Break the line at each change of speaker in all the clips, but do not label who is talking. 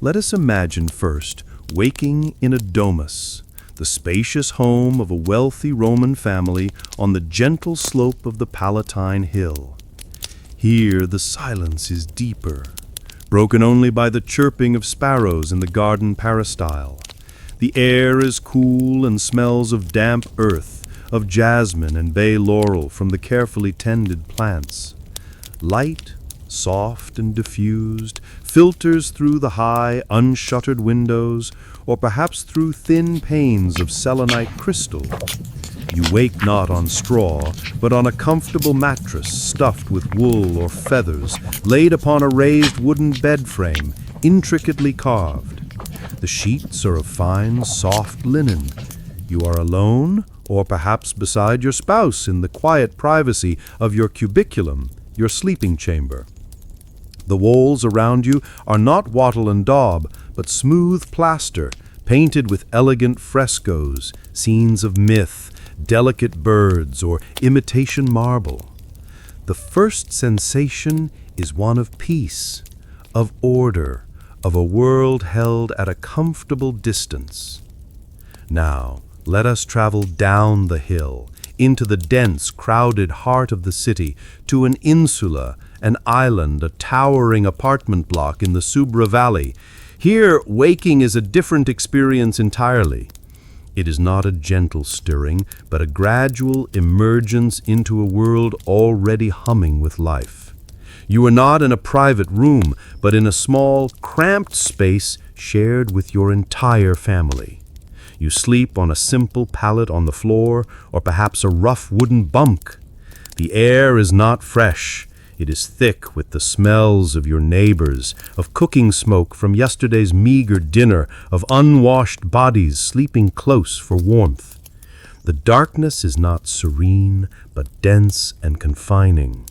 Let us imagine first waking in a domus, the spacious home of a wealthy Roman family on the gentle slope of the Palatine Hill. Here the silence is deeper, broken only by the chirping of sparrows in the garden peristyle. The air is cool and smells of damp earth, of jasmine and bay laurel from the carefully tended plants. Light, soft and diffused, filters through the high, unshuttered windows, or perhaps through thin panes of selenite crystal. You wake not on straw, but on a comfortable mattress stuffed with wool or feathers, laid upon a raised wooden bed frame, intricately carved. The sheets are of fine, soft linen. You are alone, or perhaps beside your spouse in the quiet privacy of your cubiculum, your sleeping chamber. The walls around you are not wattle and daub, but smooth plaster, painted with elegant frescoes, scenes of myth, delicate birds, or imitation marble. The first sensation is one of peace, of order, of a world held at a comfortable distance. Now, let us travel down the hill, into the dense, crowded heart of the city, to an insula, an island, a towering apartment block in the Subra Valley. Here, waking is a different experience entirely. It is not a gentle stirring, but a gradual emergence into a world already humming with life. You are not in a private room, but in a small, cramped space shared with your entire family. You sleep on a simple pallet on the floor, or perhaps a rough wooden bunk. The air is not fresh. It is thick with the smells of your neighbors, of cooking smoke from yesterday's meager dinner, of unwashed bodies sleeping close for warmth. The darkness is not serene, but dense and confining.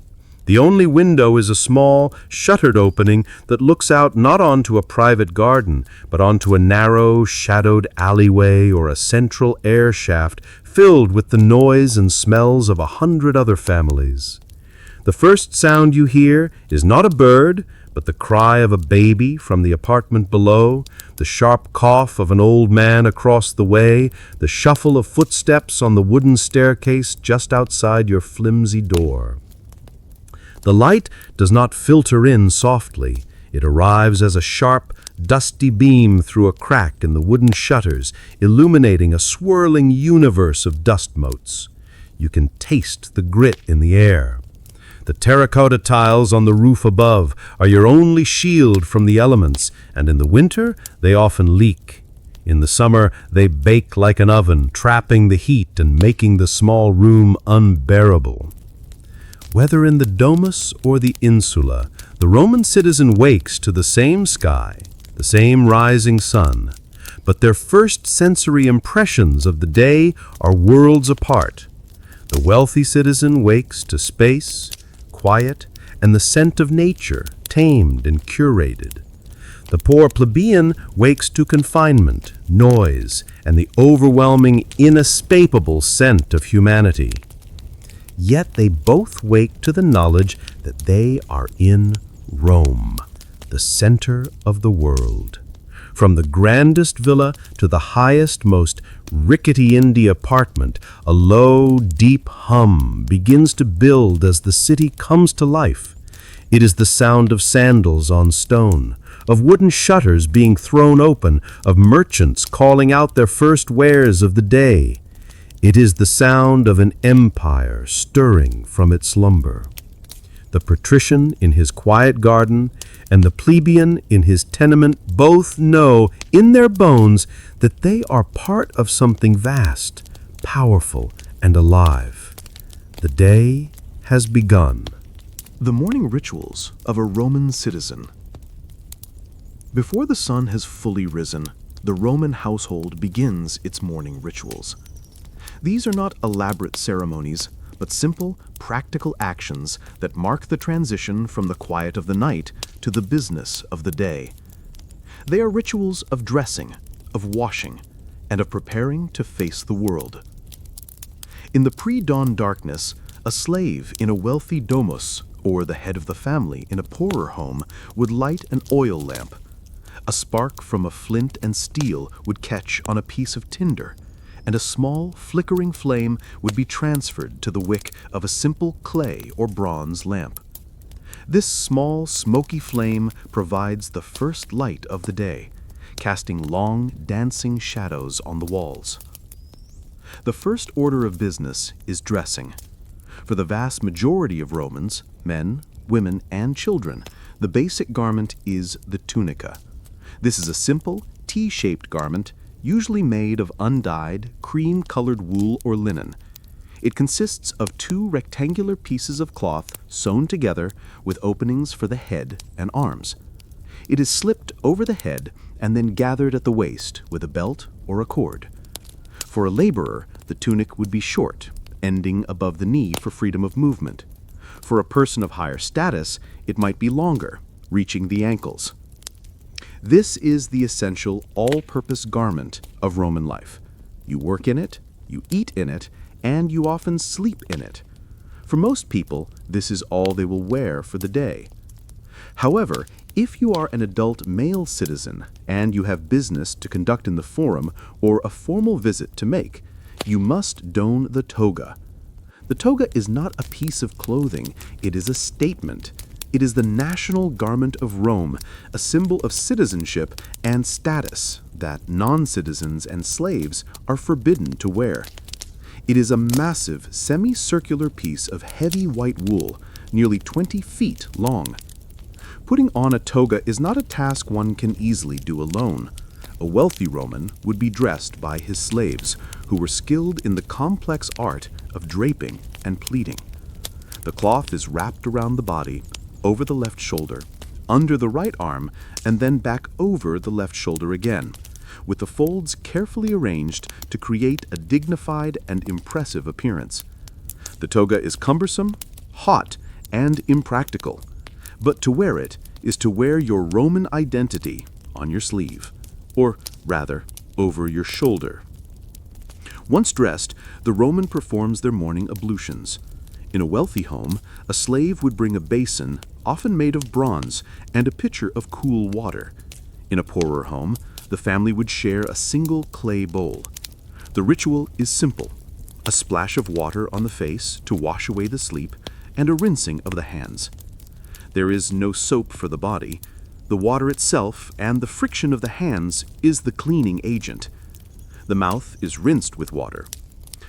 The only window is a small, shuttered opening that looks out not onto a private garden, but onto a narrow, shadowed alleyway or a central air shaft filled with the noise and smells of 100 other families. The first sound you hear is not a bird, but the cry of a baby from the apartment below, the sharp cough of an old man across the way, the shuffle of footsteps on the wooden staircase just outside your flimsy door. The light does not filter in softly. It arrives as a sharp, dusty beam through a crack in the wooden shutters, illuminating a swirling universe of dust motes. You can taste the grit in the air. The terracotta tiles on the roof above are your only shield from the elements, and in the winter they often leak. In the summer they bake like an oven, trapping the heat and making the small room unbearable. Whether in the domus or the insula, the Roman citizen wakes to the same sky, the same rising sun, but their first sensory impressions of the day are worlds apart. The wealthy citizen wakes to space, quiet, and the scent of nature, tamed and curated. The poor plebeian wakes to confinement, noise, and the overwhelming, inescapable scent of humanity. Yet they both wake to the knowledge that they are in Rome, the center of the world. From the grandest villa to the highest, most rickety indie apartment, a low, deep hum begins to build as the city comes to life. It is the sound of sandals on stone, of wooden shutters being thrown open, of merchants calling out their first wares of the day. It is the sound of an empire stirring from its slumber. The patrician in his quiet garden and the plebeian in his tenement both know in their bones that they are part of something vast, powerful, and alive. The day has begun.
The morning rituals of a Roman citizen. Before the sun has fully risen, the Roman household begins its morning rituals. These are not elaborate ceremonies, but simple, practical actions that mark the transition from the quiet of the night to the business of the day. They are rituals of dressing, of washing, and of preparing to face the world. In the pre-dawn darkness, a slave in a wealthy domus, or the head of the family in a poorer home, would light an oil lamp. A spark from a flint and steel would catch on a piece of tinder, and a small, flickering flame would be transferred to the wick of a simple clay or bronze lamp. This small, smoky flame provides the first light of the day, casting long, dancing shadows on the walls. The first order of business is dressing. For the vast majority of Romans, men, women, and children, the basic garment is the tunica. This is a simple, T-shaped garment, usually made of undyed, cream-colored wool or linen. It consists of two rectangular pieces of cloth sewn together with openings for the head and arms. It is slipped over the head and then gathered at the waist with a belt or a cord. For a laborer, the tunic would be short, ending above the knee for freedom of movement. For a person of higher status, it might be longer, reaching the ankles. This is the essential all-purpose garment of Roman life. You work in it, you eat in it, and you often sleep in it. For most people, this is all they will wear for the day. However, if you are an adult male citizen and you have business to conduct in the forum or a formal visit to make, you must don the toga. The toga is not a piece of clothing, it is a statement. It is the national garment of Rome, a symbol of citizenship and status that non-citizens and slaves are forbidden to wear. It is a massive, semicircular piece of heavy white wool, nearly 20 feet long. Putting on a toga is not a task one can easily do alone. A wealthy Roman would be dressed by his slaves, who were skilled in the complex art of draping and pleating. The cloth is wrapped around the body, over the left shoulder, under the right arm, and then back over the left shoulder again, with the folds carefully arranged to create a dignified and impressive appearance. The toga is cumbersome, hot, and impractical, but to wear it is to wear your Roman identity on your sleeve, or rather, over your shoulder. Once dressed, the Roman performs their morning ablutions. In a wealthy home, a slave would bring a basin, often made of bronze, and a pitcher of cool water. In a poorer home, the family would share a single clay bowl. The ritual is simple: a splash of water on the face to wash away the sleep, and a rinsing of the hands. There is no soap for the body. The water itself and the friction of the hands is the cleaning agent. The mouth is rinsed with water.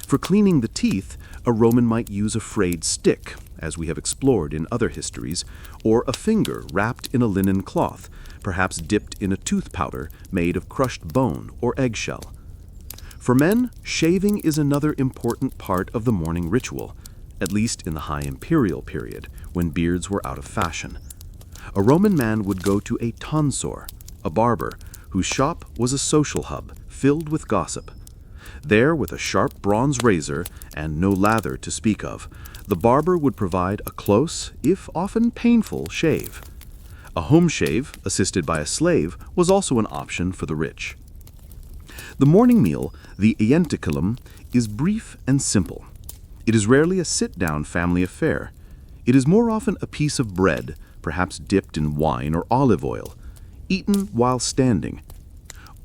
For cleaning the teeth, a Roman might use a frayed stick, as we have explored in other histories, or a finger wrapped in a linen cloth, perhaps dipped in a tooth powder made of crushed bone or eggshell. For men, shaving is another important part of the morning ritual, at least in the high imperial period, when beards were out of fashion. A Roman man would go to a tonsor, a barber, whose shop was a social hub filled with gossip. There, with a sharp bronze razor and no lather to speak of, the barber would provide a close, if often painful, shave. A home shave, assisted by a slave, was also an option for the rich. The morning meal, the ientaculum, is brief and simple. It is rarely a sit-down family affair. It is more often a piece of bread, perhaps dipped in wine or olive oil, eaten while standing.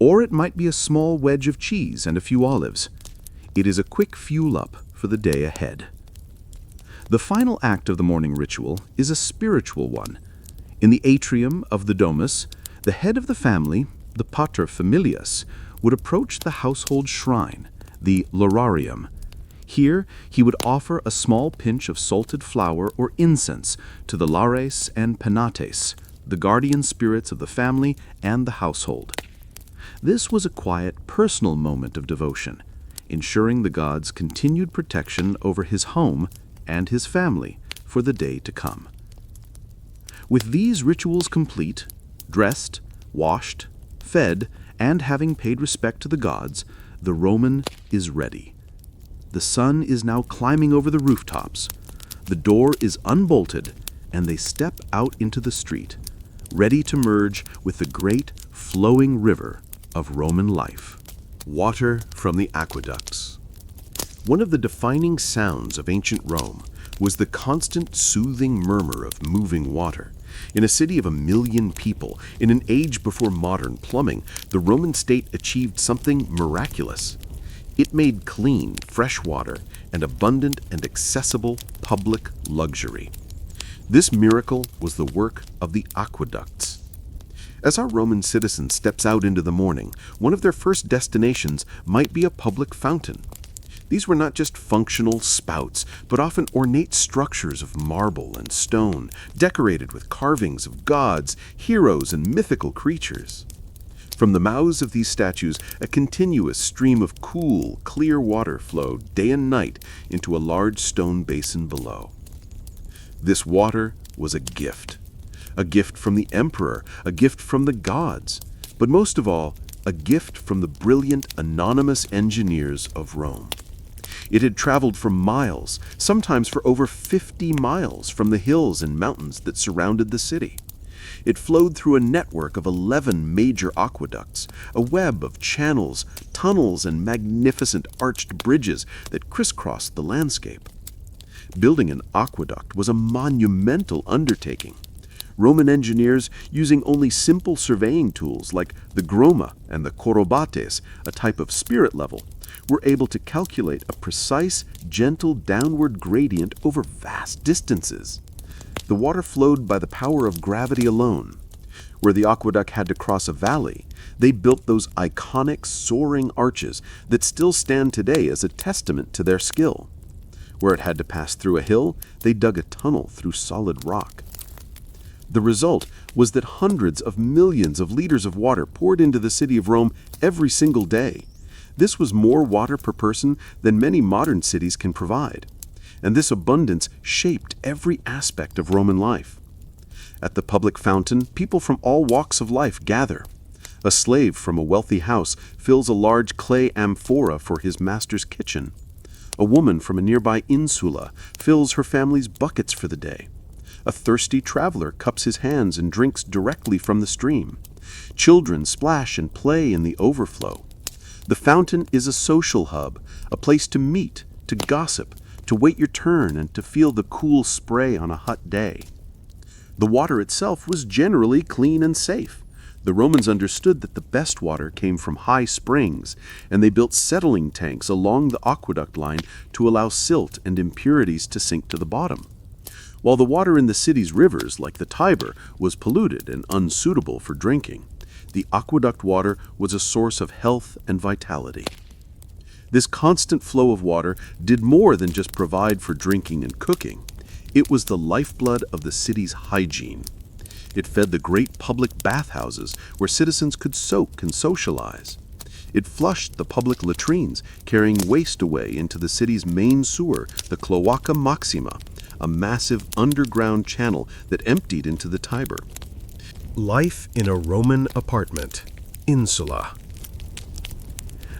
Or it might be a small wedge of cheese and a few olives. It is a quick fuel-up for the day ahead. The final act of the morning ritual is a spiritual one. In the atrium of the domus, the head of the family, the pater familias, would approach the household shrine, the lorarium. Here, he would offer a small pinch of salted flour or incense to the lares and penates, the guardian spirits of the family and the household. This was a quiet, personal moment of devotion, ensuring the god's continued protection over his home and his family for the day to come. With these rituals complete, dressed, washed, fed, and having paid respect to the gods, the Roman is ready. The sun is now climbing over the rooftops. The door is unbolted, and they step out into the street, ready to merge with the great flowing river of Roman life. Water from the aqueducts. One of the defining sounds of ancient Rome was the constant soothing murmur of moving water. In a city of 1 million people, in an age before modern plumbing, the Roman state achieved something miraculous. It made clean, fresh water and abundant and accessible public luxury. This miracle was the work of the aqueducts. As our Roman citizen steps out into the morning, one of their first destinations might be a public fountain. These were not just functional spouts, but often ornate structures of marble and stone, decorated with carvings of gods, heroes, and mythical creatures. From the mouths of these statues, a continuous stream of cool, clear water flowed day and night into a large stone basin below. This water was a gift from the emperor, a gift from the gods, but most of all, a gift from the brilliant anonymous engineers of Rome. It had traveled for miles, sometimes for over 50 miles from the hills and mountains that surrounded the city. It flowed through a network of 11 major aqueducts, a web of channels, tunnels, and magnificent arched bridges that crisscrossed the landscape. Building an aqueduct was a monumental undertaking. Roman engineers, using only simple surveying tools like the groma and the korobates, a type of spirit level, were able to calculate a precise, gentle downward gradient over vast distances. The water flowed by the power of gravity alone. Where the aqueduct had to cross a valley, they built those iconic soaring arches that still stand today as a testament to their skill. Where it had to pass through a hill, they dug a tunnel through solid rock. The result was that hundreds of millions of liters of water poured into the city of Rome every single day. This was more water per person than many modern cities can provide. And this abundance shaped every aspect of Roman life. At the public fountain, people from all walks of life gather. A slave from a wealthy house fills a large clay amphora for his master's kitchen. A woman from a nearby insula fills her family's buckets for the day. A thirsty traveler cups his hands and drinks directly from the stream. Children splash and play in the overflow. The fountain is a social hub, a place to meet, to gossip, to wait your turn, and to feel the cool spray on a hot day. The water itself was generally clean and safe. The Romans understood that the best water came from high springs, and they built settling tanks along the aqueduct line to allow silt and impurities to sink to the bottom. While the water in the city's rivers, like the Tiber, was polluted and unsuitable for drinking, the aqueduct water was a source of health and vitality. This constant flow of water did more than just provide for drinking and cooking. It was the lifeblood of the city's hygiene. It fed the great public bathhouses where citizens could soak and socialize. It flushed the public latrines, carrying waste away into the city's main sewer, the Cloaca Maxima, a massive underground channel that emptied into the Tiber.
Life in a Roman apartment, insula.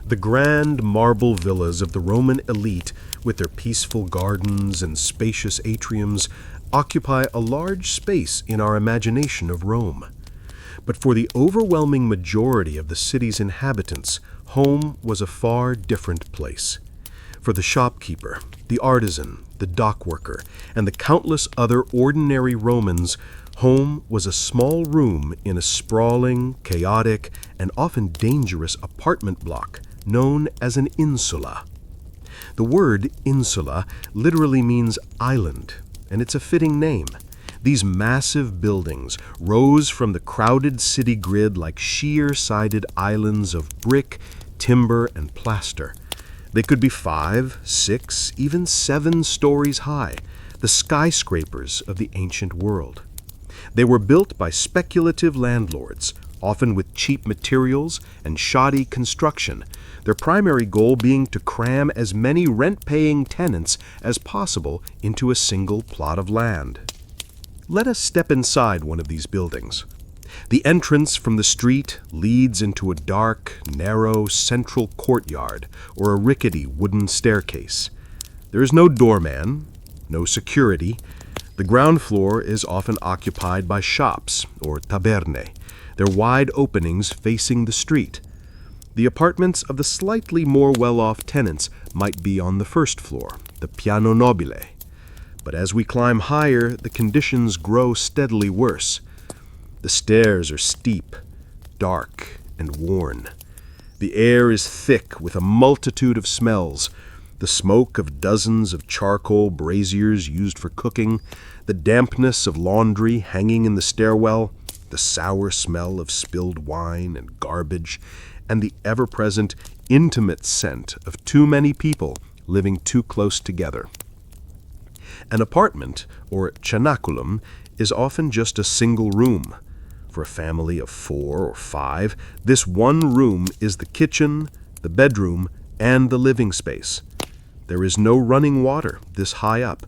The grand marble villas of the Roman elite, with their peaceful gardens and spacious atriums, occupy a large space in our imagination of Rome. But for the overwhelming majority of the city's inhabitants, home was a far different place. For the shopkeeper, the artisan, the dockworker, and the countless other ordinary Romans, home was a small room in a sprawling, chaotic, and often dangerous apartment block known as an insula. The word insula literally means island, and it's a fitting name. These massive buildings rose from the crowded city grid like sheer-sided islands of brick, timber, and plaster. They could be 5, 6, even 7 stories high, the skyscrapers of the ancient world. They were built by speculative landlords, often with cheap materials and shoddy construction, their primary goal being to cram as many rent-paying tenants as possible into a single plot of land. Let us step inside one of these buildings. The entrance from the street leads into a dark, narrow, central courtyard or a rickety wooden staircase. There is no doorman, no security. The ground floor is often occupied by shops, or taberne, their wide openings facing the street. The apartments of the slightly more well-off tenants might be on the first floor, the piano nobile.
But as we climb higher, the conditions grow steadily worse. The stairs are steep, dark, and worn. The air is thick with a multitude of smells, the smoke of dozens of charcoal braziers used for cooking, the dampness of laundry hanging in the stairwell, the sour smell of spilled wine and garbage, and the ever-present intimate scent of too many people living too close together. An apartment, or cenaculum, is often just a single room. For a family of 4 or 5, this one room is the kitchen, the bedroom, and the living space. There is no running water this high up.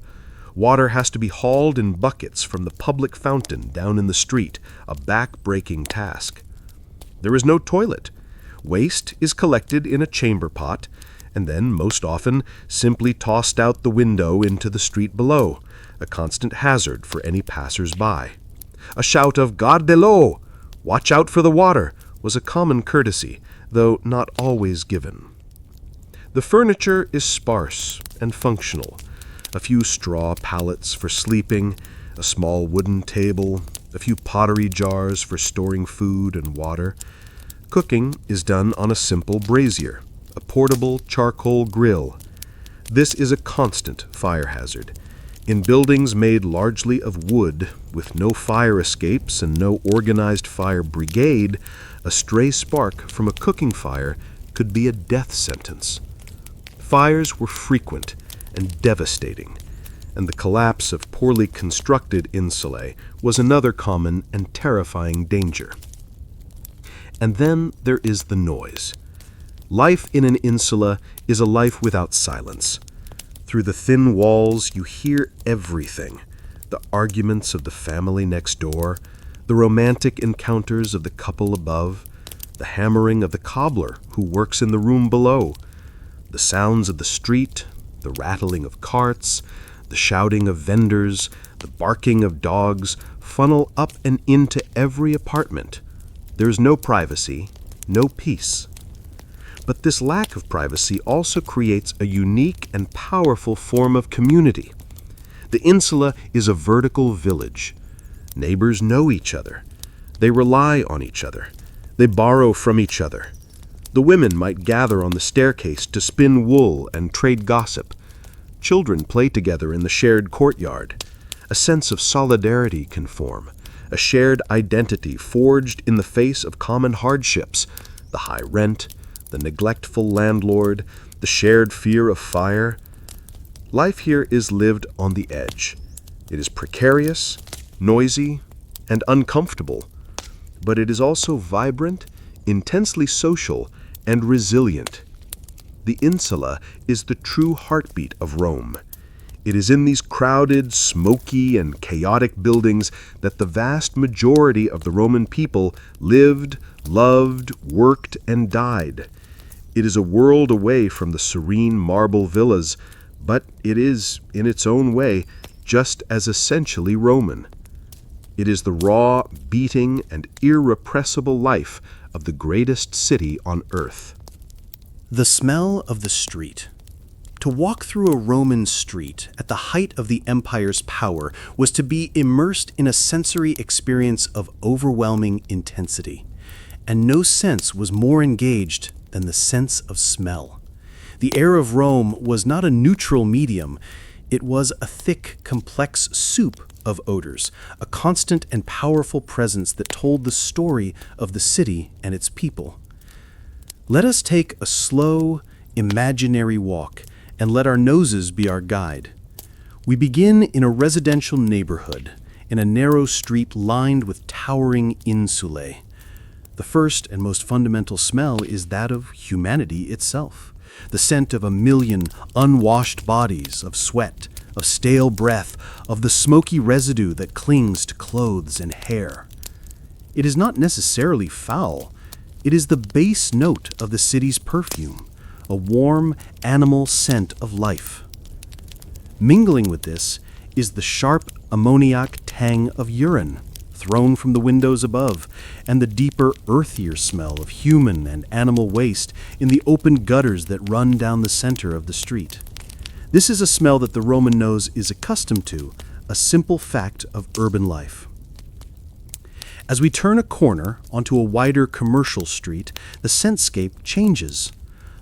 Water has to be hauled in buckets from the public fountain down in the street, a back-breaking task. There is no toilet. Waste is collected in a chamber pot, and then, most often, simply tossed out the window into the street below, a constant hazard for any passers-by. A shout of "Garde l'eau!" "Watch out for the water!" was a common courtesy, though not always given. The furniture is sparse and functional. A few straw pallets for sleeping, a small wooden table, a few pottery jars for storing food and water. Cooking is done on a simple brazier, a portable charcoal grill. This is a constant fire hazard. In buildings made largely of wood, with no fire escapes and no organized fire brigade, a stray spark from a cooking fire could be a death sentence. Fires were frequent and devastating, and the collapse of poorly constructed insulae was another common and terrifying danger. And then there is the noise. Life in an insula is a life without silence. Through the thin walls you hear everything: the arguments of the family next door, the romantic encounters of the couple above, the hammering of the cobbler who works in the room below, the sounds of the street, the rattling of carts, the shouting of vendors, the barking of dogs funnel up and into every apartment. There is no privacy, no peace. But this lack of privacy also creates a unique and powerful form of community. The insula is a vertical village. Neighbors know each other. They rely on each other. They borrow from each other. The women might gather on the staircase to spin wool and trade gossip. Children play together in the shared courtyard. A sense of solidarity can form, a shared identity forged in the face of common hardships, the high rent, the neglectful landlord, the shared fear of fire. Life here is lived on the edge. It is precarious, noisy, and uncomfortable, but it is also vibrant, intensely social, and resilient. The insula is the true heartbeat of Rome. It is in these crowded, smoky, and chaotic buildings that the vast majority of the Roman people lived, loved, worked, and died. It is a world away from the serene marble villas, but it is, in its own way, just as essentially Roman. It is the raw, beating, and irrepressible life of the greatest city on earth.
The smell of the street. To walk through a Roman street at the height of the empire's power was to be immersed in a sensory experience of overwhelming intensity, and no sense was more engaged than the sense of smell. The air of Rome was not a neutral medium. It was a thick, complex soup of odors, a constant and powerful presence that told the story of the city and its people. Let us take a slow, imaginary walk, and let our noses be our guide. We begin in a residential neighborhood, in a narrow street lined with towering insulae. The first and most fundamental smell is that of humanity itself, the scent of a million unwashed bodies, of sweat, of stale breath, of the smoky residue that clings to clothes and hair. It is not necessarily foul. It is the base note of the city's perfume, a warm animal scent of life. Mingling with this is the sharp ammoniac tang of urine thrown from the windows above, and the deeper, earthier smell of human and animal waste in the open gutters that run down the center of the street. This is a smell that the Roman nose is accustomed to, a simple fact of urban life. As we turn a corner onto a wider commercial street, the scentscape changes.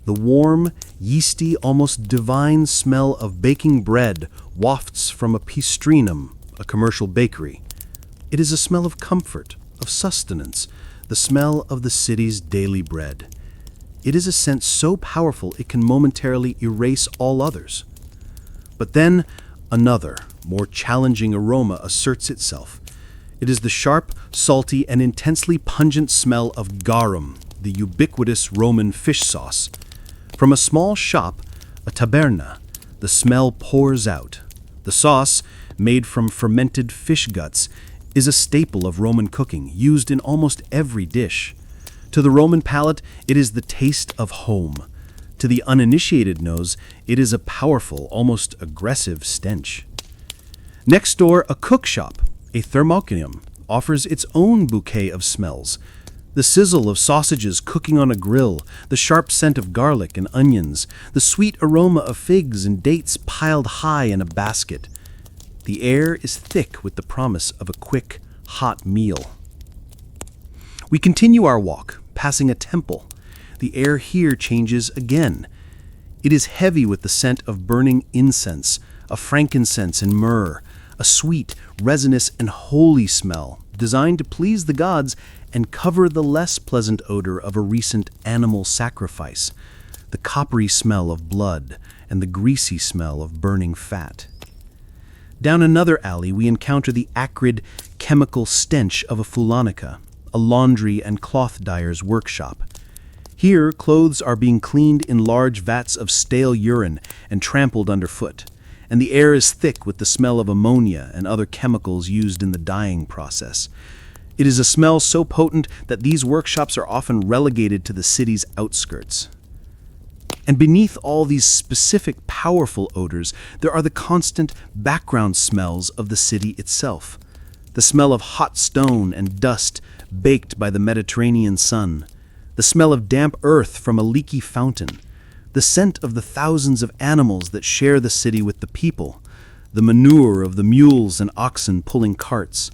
The warm, yeasty, almost divine smell of baking bread wafts from a pistrinum, a commercial bakery. It is a smell of comfort, of sustenance, the smell of the city's daily bread. It is a scent so powerful it can momentarily erase all others. But then another, more challenging aroma asserts itself. It is the sharp, salty, and intensely pungent smell of garum, the ubiquitous Roman fish sauce. From a small shop, a taberna, the smell pours out. The sauce, made from fermented fish guts, is a staple of Roman cooking, used in almost every dish. To the Roman palate, it is the taste of home. To the uninitiated nose, it is a powerful, almost aggressive stench. Next door, a cook shop, a thermocunium, offers its own bouquet of smells. The sizzle of sausages cooking on a grill, the sharp scent of garlic and onions, the sweet aroma of figs and dates piled high in a basket. The air is thick with the promise of a quick, hot meal. We continue our walk, passing a temple. The air here changes again. It is heavy with the scent of burning incense, of frankincense and myrrh, a sweet, resinous, and holy smell, designed to please the gods and cover the less pleasant odor of a recent animal sacrifice, the coppery smell of blood and the greasy smell of burning fat. Down another alley, we encounter the acrid, chemical stench of a fulanica, a laundry and cloth dyer's workshop. Here, clothes are being cleaned in large vats of stale urine and trampled underfoot, and the air is thick with the smell of ammonia and other chemicals used in the dyeing process. It is a smell so potent that these workshops are often relegated to the city's outskirts. And beneath all these specific, powerful odors, there are the constant background smells of the city itself. The smell of hot stone and dust baked by the Mediterranean sun. The smell of damp earth from a leaky fountain. The scent of the thousands of animals that share the city with the people. The manure of the mules and oxen pulling carts.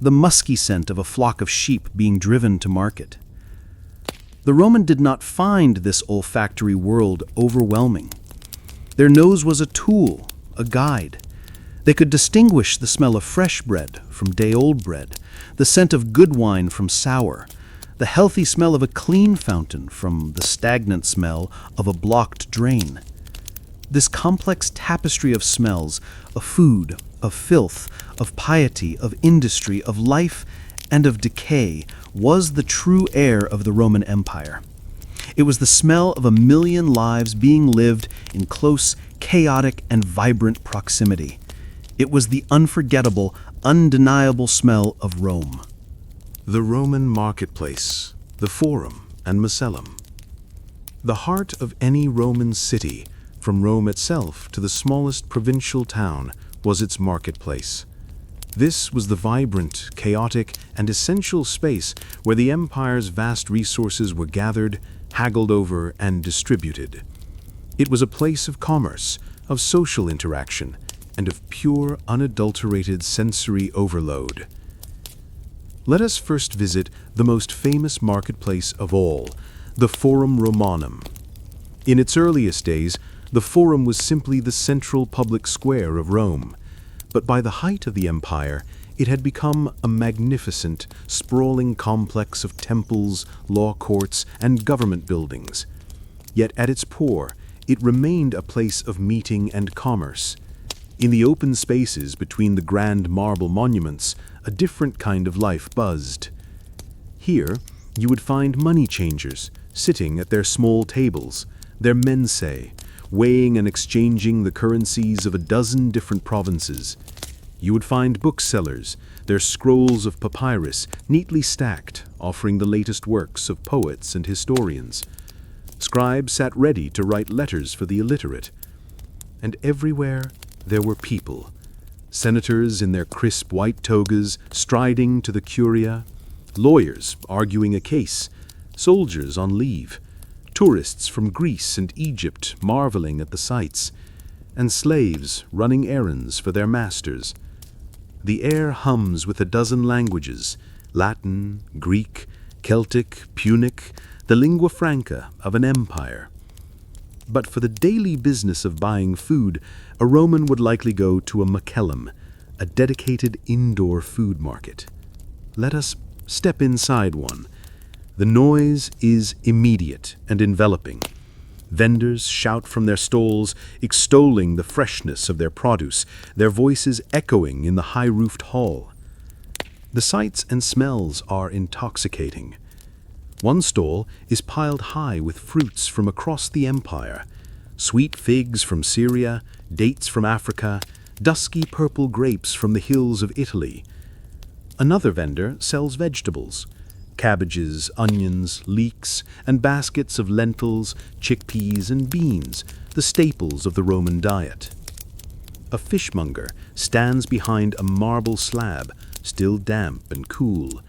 The musky scent of a flock of sheep being driven to market. The Roman did not find this olfactory world overwhelming. Their nose was a tool, a guide. They could distinguish the smell of fresh bread from day-old bread, the scent of good wine from sour, the healthy smell of a clean fountain from the stagnant smell of a blocked drain. This complex tapestry of smells, of food, of filth, of piety, of industry, of life, and of decay, was the true air of the Roman Empire. It was the smell of 1,000,000 lives being lived in close, chaotic, and vibrant proximity. It was the unforgettable, undeniable smell of Rome.
The Roman marketplace, the Forum and Macellum. The heart of any Roman city, from Rome itself to the smallest provincial town, was its marketplace. This was the vibrant, chaotic, and essential space where the empire's vast resources were gathered, haggled over, and distributed. It was a place of commerce, of social interaction, and of pure, unadulterated sensory overload. Let us first visit the most famous marketplace of all, the Forum Romanum. In its earliest days, the Forum was simply the central public square of Rome. But by the height of the empire, it had become a magnificent, sprawling complex of temples, law courts, and government buildings. Yet at its core, it remained a place of meeting and commerce. In the open spaces between the grand marble monuments, a different kind of life buzzed. Here, you would find money changers sitting at their small tables, their mensae, weighing and exchanging the currencies of a dozen different provinces. You would find booksellers, their scrolls of papyrus neatly stacked, offering the latest works of poets and historians. Scribes sat ready to write letters for the illiterate. And everywhere there were people, senators in their crisp white togas striding to the curia, lawyers arguing a case, soldiers on leave, tourists from Greece and Egypt marveling at the sights. and slaves running errands for their masters. The air hums with a dozen languages: Latin, Greek, Celtic, Punic, the lingua franca of an empire. But for the daily business of buying food, a Roman would likely go to a macellum, a dedicated indoor food market. Let us step inside one. The noise is immediate and enveloping. Vendors shout from their stalls, extolling the freshness of their produce, their voices echoing in the high-roofed hall. The sights and smells are intoxicating. One stall is piled high with fruits from across the empire: sweet figs from Syria, dates from Africa, dusky purple grapes from the hills of Italy. Another vendor sells vegetables: cabbages, onions, leeks, and baskets of lentils, chickpeas, and beans, the staples of the Roman diet. A fishmonger stands behind a marble slab, still damp and cool.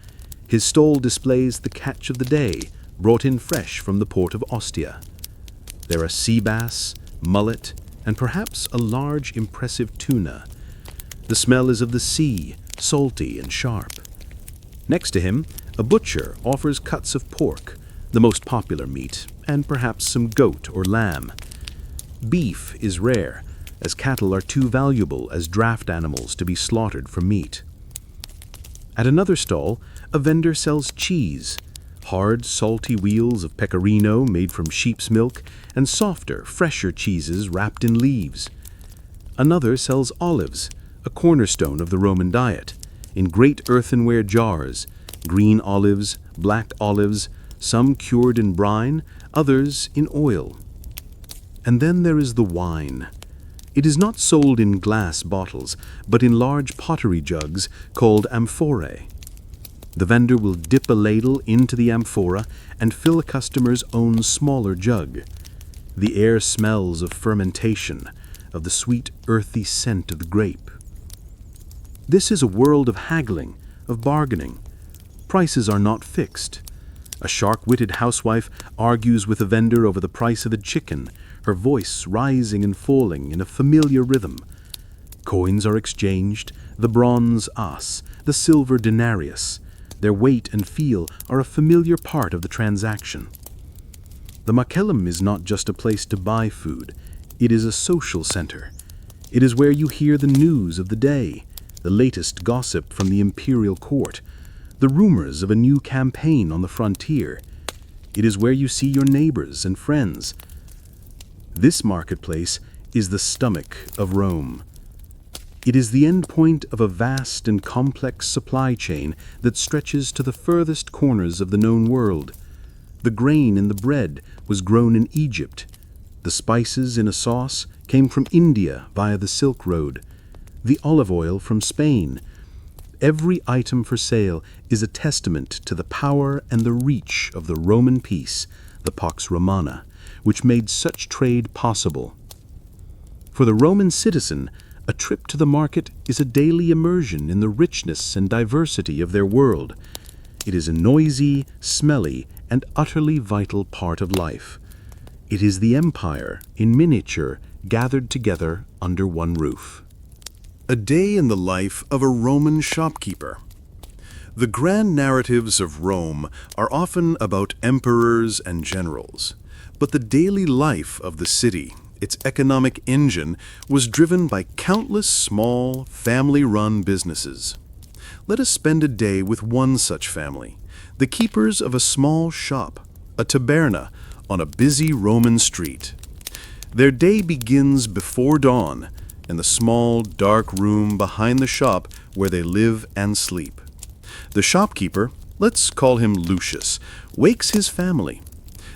His stall displays the catch of the day, brought in fresh from the port of Ostia. There are sea bass, mullet, and perhaps a large, impressive tuna. The smell is of the sea, salty and sharp. Next to him, a butcher offers cuts of pork, the most popular meat, and perhaps some goat or lamb. Beef is rare, as cattle are too valuable as draft animals to be slaughtered for meat. At another stall, a vendor sells cheese: hard, salty wheels of pecorino made from sheep's milk, and softer, fresher cheeses wrapped in leaves. Another sells olives, a cornerstone of the Roman diet, in great earthenware jars: green olives, black olives, some cured in brine, others in oil. And then there is the wine. It is not sold in glass bottles, but in large pottery jugs called amphorae. The vendor will dip a ladle into the amphora and fill a customer's own smaller jug. The air smells of fermentation, of the sweet, earthy scent of the grape. This is a world of haggling, of bargaining. Prices are not fixed. A sharp-witted housewife argues with a vendor over the price of the chicken, her voice rising and falling in a familiar rhythm. Coins are exchanged: the bronze as, the silver denarius. Their weight and feel are a familiar part of the transaction. The macellum is not just a place to buy food. It is a social center. It is where you hear the news of the day, the latest gossip from the imperial court, the rumors of a new campaign on the frontier. It is where you see your neighbors and friends. This marketplace is the stomach of Rome. It is the end point of a vast and complex supply chain that stretches to the furthest corners of the known world. The grain in the bread was grown in Egypt. The spices in a sauce came from India via the Silk Road. The olive oil from Spain. Every item for sale is a testament to the power and the reach of the Roman peace, the Pax Romana, which made such trade possible. For the Roman citizen, a trip to the market is a daily immersion in the richness and diversity of their world. It is a noisy, smelly, and utterly vital part of life. It is the empire, in miniature, gathered together under one roof.
A day in the life of a Roman shopkeeper. The grand narratives of Rome are often about emperors and generals, but the daily life of the city, its economic engine, was driven by countless small, family-run businesses. Let us spend a day with one such family, the keepers of a small shop, a taberna, on a busy Roman street. Their day begins before dawn, in the small, dark room behind the shop where they live and sleep. The shopkeeper, let's call him Lucius, wakes his family.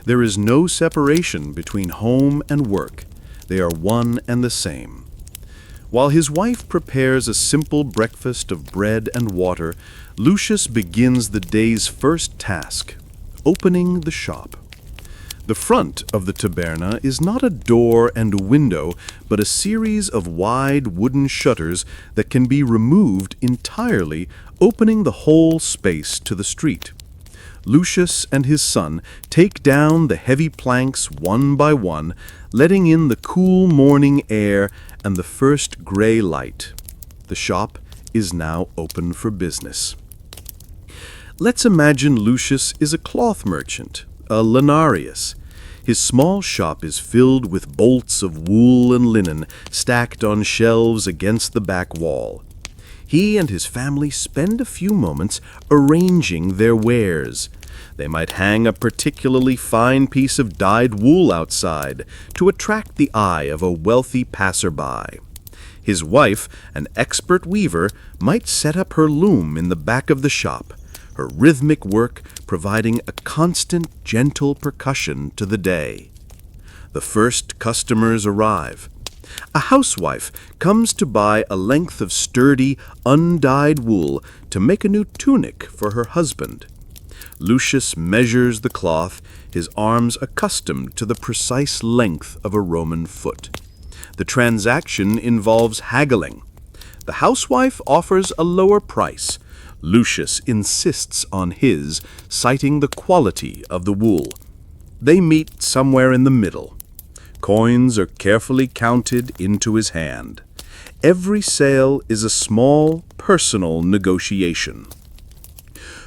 There is no separation between home and work. They are one and the same. While his wife prepares a simple breakfast of bread and water, Lucius begins the day's first task, opening the shop. The front of the taberna is not a door and a window, but a series of wide wooden shutters that can be removed entirely, opening the whole space to the street. Lucius and his son take down the heavy planks one by one, letting in the cool morning air and the first gray light. The shop is now open for business. Let's imagine Lucius is a cloth merchant, a lanarius. His small shop is filled with bolts of wool and linen stacked on shelves against the back wall. He and his family spend a few moments arranging their wares. They might hang a particularly fine piece of dyed wool outside to attract the eye of a wealthy passerby. His wife, an expert weaver, might set up her loom in the back of the shop, her rhythmic work providing a constant, gentle percussion to the day. The first customers arrive. A housewife comes to buy a length of sturdy, undyed wool to make a new tunic for her husband. Lucius measures the cloth, his arms accustomed to the precise length of a Roman foot. The transaction involves haggling. The housewife offers a lower price. Lucius insists on his, citing the quality of the wool. They meet somewhere in the middle. Coins are carefully counted into his hand. Every sale is a small, personal negotiation.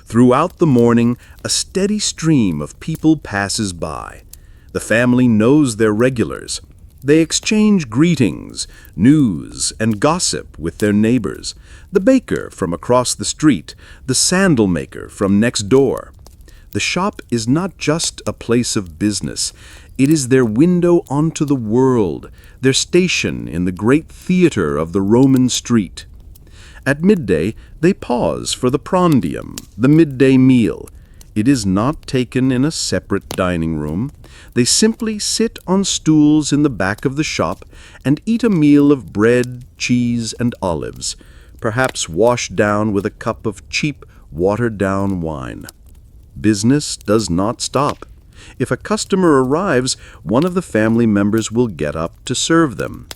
Throughout the morning, a steady stream of people passes by. The family knows their regulars. They exchange greetings, news, and gossip with their neighbors, the baker from across the street, the sandal maker from next door. The shop is not just a place of business. It is their window onto the world, their station in the great theater of the Roman street. At midday, they pause for the prandium, the midday meal. It is not taken in a separate dining room. They simply sit on stools in the back of the shop and eat a meal of bread, cheese, and olives, perhaps washed down with a cup of cheap, watered-down wine. Business does not stop. If a customer arrives, one of the family members will get up to serve them.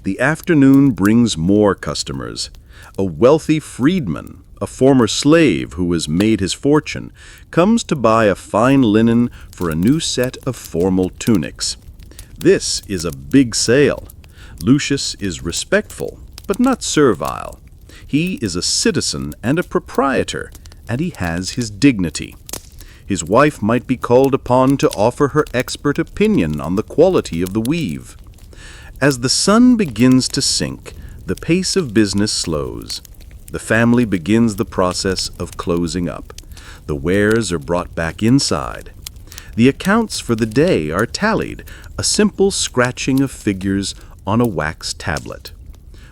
The afternoon brings more customers. A wealthy freedman, a former slave who has made his fortune, comes to buy a fine linen for a new set of formal tunics. This is a big sale. Lucius is respectful, but not servile. He is a citizen and a proprietor, and he has his dignity. His wife might be called upon to offer her expert opinion on the quality of the weave. As the sun begins to sink, the pace of business slows. The family begins the process of closing up. The wares are brought back inside. The accounts for the day are tallied, a simple scratching of figures on a wax tablet.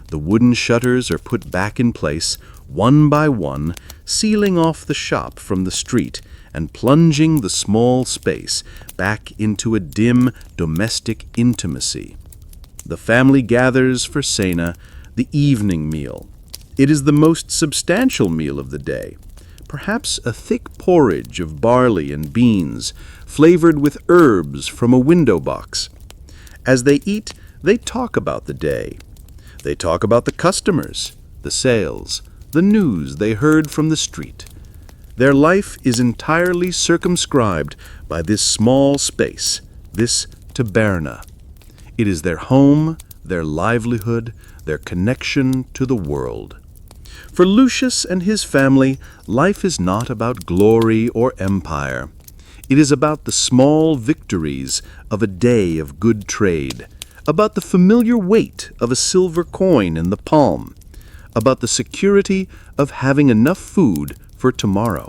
The wooden shutters are put back in place, one by one, sealing off the shop from the street and plunging the small space back into a dim domestic intimacy. The family gathers for cena, the evening meal. It is the most substantial meal of the day, perhaps a thick porridge of barley and beans, flavored with herbs from a window box. As they eat, they talk about the day. They talk about the customers, the sales, the news they heard from the street. Their life is entirely circumscribed by this small space, this taberna. It is their home, their livelihood, their connection to the world. For Lucius and his family, life is not about glory or empire. It is about the small victories of a day of good trade, about the familiar weight of a silver coin in the palm, about the security of having enough food for tomorrow.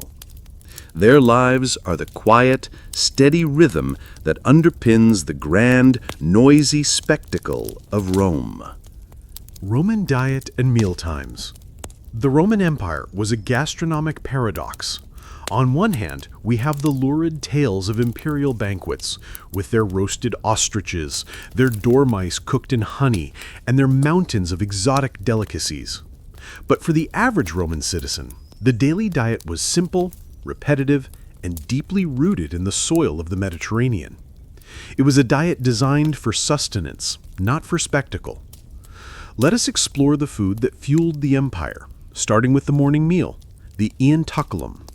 Their lives are the quiet, steady rhythm that underpins the grand, noisy spectacle of Rome.
Roman diet and mealtimes. The Roman Empire was a gastronomic paradox. On one hand, we have the lurid tales of imperial banquets, with their roasted ostriches, their dormice cooked in honey, and their mountains of exotic delicacies. But for the average Roman citizen, the daily diet was simple, repetitive, and deeply rooted in the soil of the Mediterranean. It was a diet designed for sustenance, not for spectacle. Let us explore the food that fueled the empire, starting with the morning meal, the iantocculum.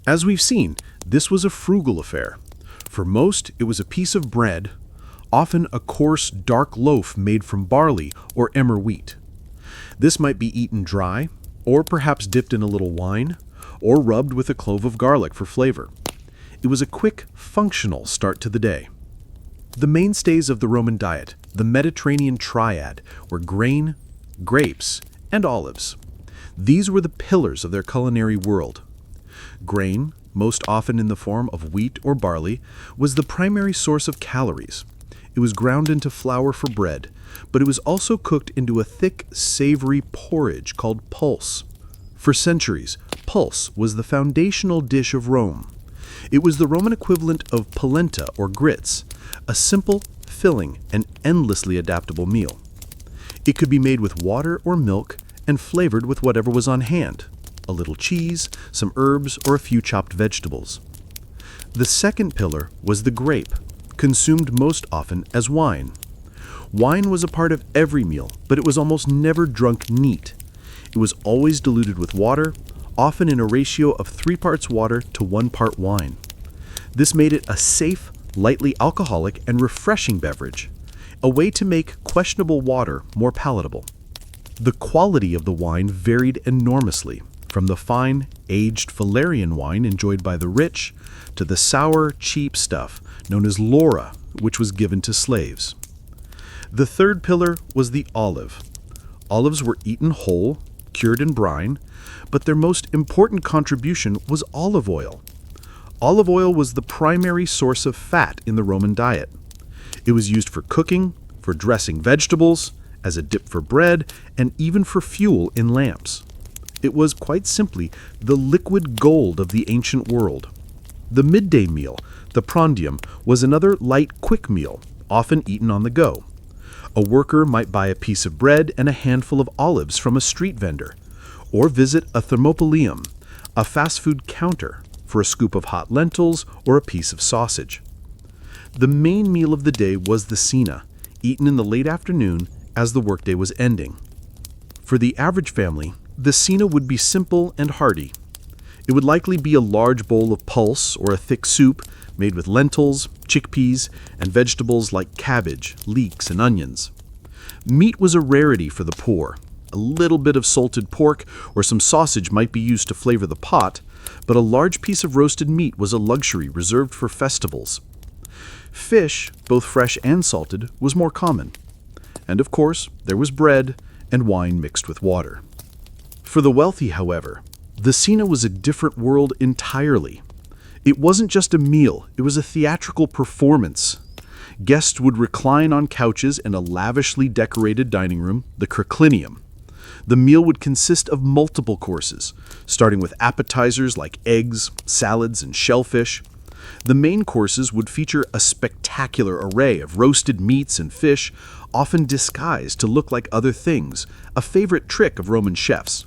As we've seen, this was a frugal affair. For most, it was a piece of bread, often a coarse, dark loaf made from barley or emmer wheat. This might be eaten dry, or perhaps dipped in a little wine, or rubbed with a clove of garlic for flavor. It was a quick, functional start to the day. The mainstays of the Roman diet, the Mediterranean triad, were grain, grapes, and olives. These were the pillars of their culinary world. Grain, most often in the form of wheat or barley, was the primary source of calories. It was ground into flour for bread, but it was also cooked into a thick, savory porridge called pulse. For centuries, pulse was the foundational dish of Rome. It was the Roman equivalent of polenta or grits, a simple, filling, and endlessly adaptable meal. It could be made with water or milk and flavored with whatever was on hand, a little cheese, some herbs, or a few chopped vegetables. The second pillar was the grape, consumed most often as wine. Wine was a part of every meal, but it was almost never drunk neat. It was always diluted with water, often in a ratio of 3 parts water to 1 part wine. This made it a safe, lightly alcoholic, and refreshing beverage, a way to make questionable water more palatable. The quality of the wine varied enormously, from the fine, aged Valerian wine enjoyed by the rich, to the sour, cheap stuff known as Laura, which was given to slaves. The third pillar was the olive. Olives were eaten whole, cured in brine, but their most important contribution was olive oil. Olive oil was the primary source of fat in the Roman diet. It was used for cooking, for dressing vegetables, as a dip for bread, and even for fuel in lamps. It was, quite simply, the liquid gold of the ancient world. The midday meal, the prandium, was another light, quick meal, often eaten on the go. A worker might buy a piece of bread and a handful of olives from a street vendor, or visit a thermopolium, a fast food counter, for a scoop of hot lentils or a piece of sausage. The main meal of the day was the cena, eaten in the late afternoon as the workday was ending. For the average family, the cena would be simple and hearty. It would likely be a large bowl of pulse or a thick soup made with lentils, chickpeas, and vegetables like cabbage, leeks, and onions. Meat was a rarity for the poor. A little bit of salted pork or some sausage might be used to flavor the pot, but a large piece of roasted meat was a luxury reserved for festivals. Fish, both fresh and salted, was more common. And of course, there was bread and wine mixed with water. For the wealthy, however, the cena was a different world entirely. It wasn't just a meal, it was a theatrical performance. Guests would recline on couches in a lavishly decorated dining room, the triclinium. The meal would consist of multiple courses, starting with appetizers like eggs, salads, and shellfish. The main courses would feature a spectacular array of roasted meats and fish, often disguised to look like other things, a favorite trick of Roman chefs.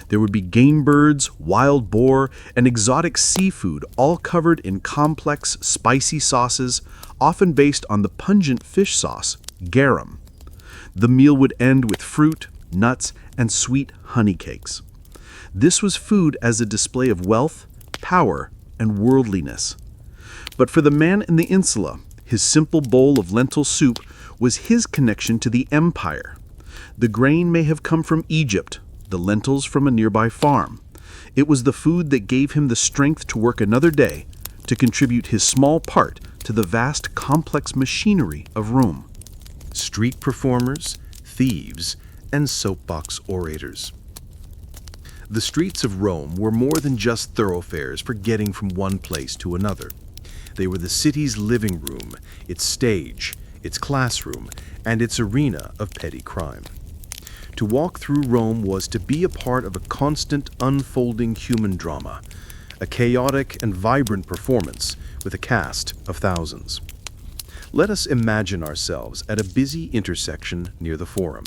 There would be game birds, wild boar, and exotic seafood, all covered in complex, spicy sauces, often based on the pungent fish sauce, garum. The meal would end with fruit, nuts, and sweet honey cakes. This was food as a display of wealth, power, and worldliness. But for the man in the insula, his simple bowl of lentil soup was his connection to the empire. The grain may have come from Egypt, the lentils from a nearby farm. It was the food that gave him the strength to work another day, to contribute his small part to the vast, complex machinery of Rome.
Street performers, thieves, and soapbox orators. The streets of Rome were more than just thoroughfares for getting from one place to another. They were the city's living room, its stage, its classroom, and its arena of petty crime. To walk through Rome was to be a part of a constant, unfolding human drama, a chaotic and vibrant performance with a cast of thousands. Let us imagine ourselves at a busy intersection near the Forum.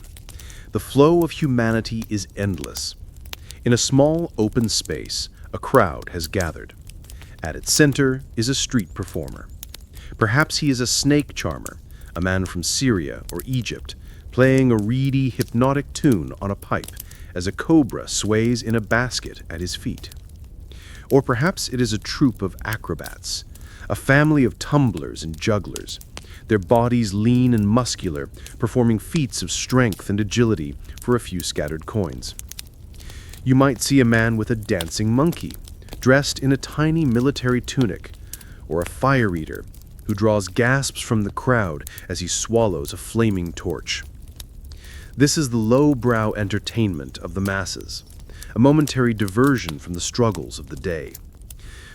The flow of humanity is endless. In a small, open space, a crowd has gathered. At its center is a street performer. Perhaps he is a snake charmer, a man from Syria or Egypt, playing a reedy, hypnotic tune on a pipe as a cobra sways in a basket at his feet. Or perhaps it is a troupe of acrobats, a family of tumblers and jugglers, their bodies lean and muscular, performing feats of strength and agility for a few scattered coins. You might see a man with a dancing monkey, dressed in a tiny military tunic, or a fire eater who draws gasps from the crowd as he swallows a flaming torch. This is the low-brow entertainment of the masses, a momentary diversion from the struggles of the day.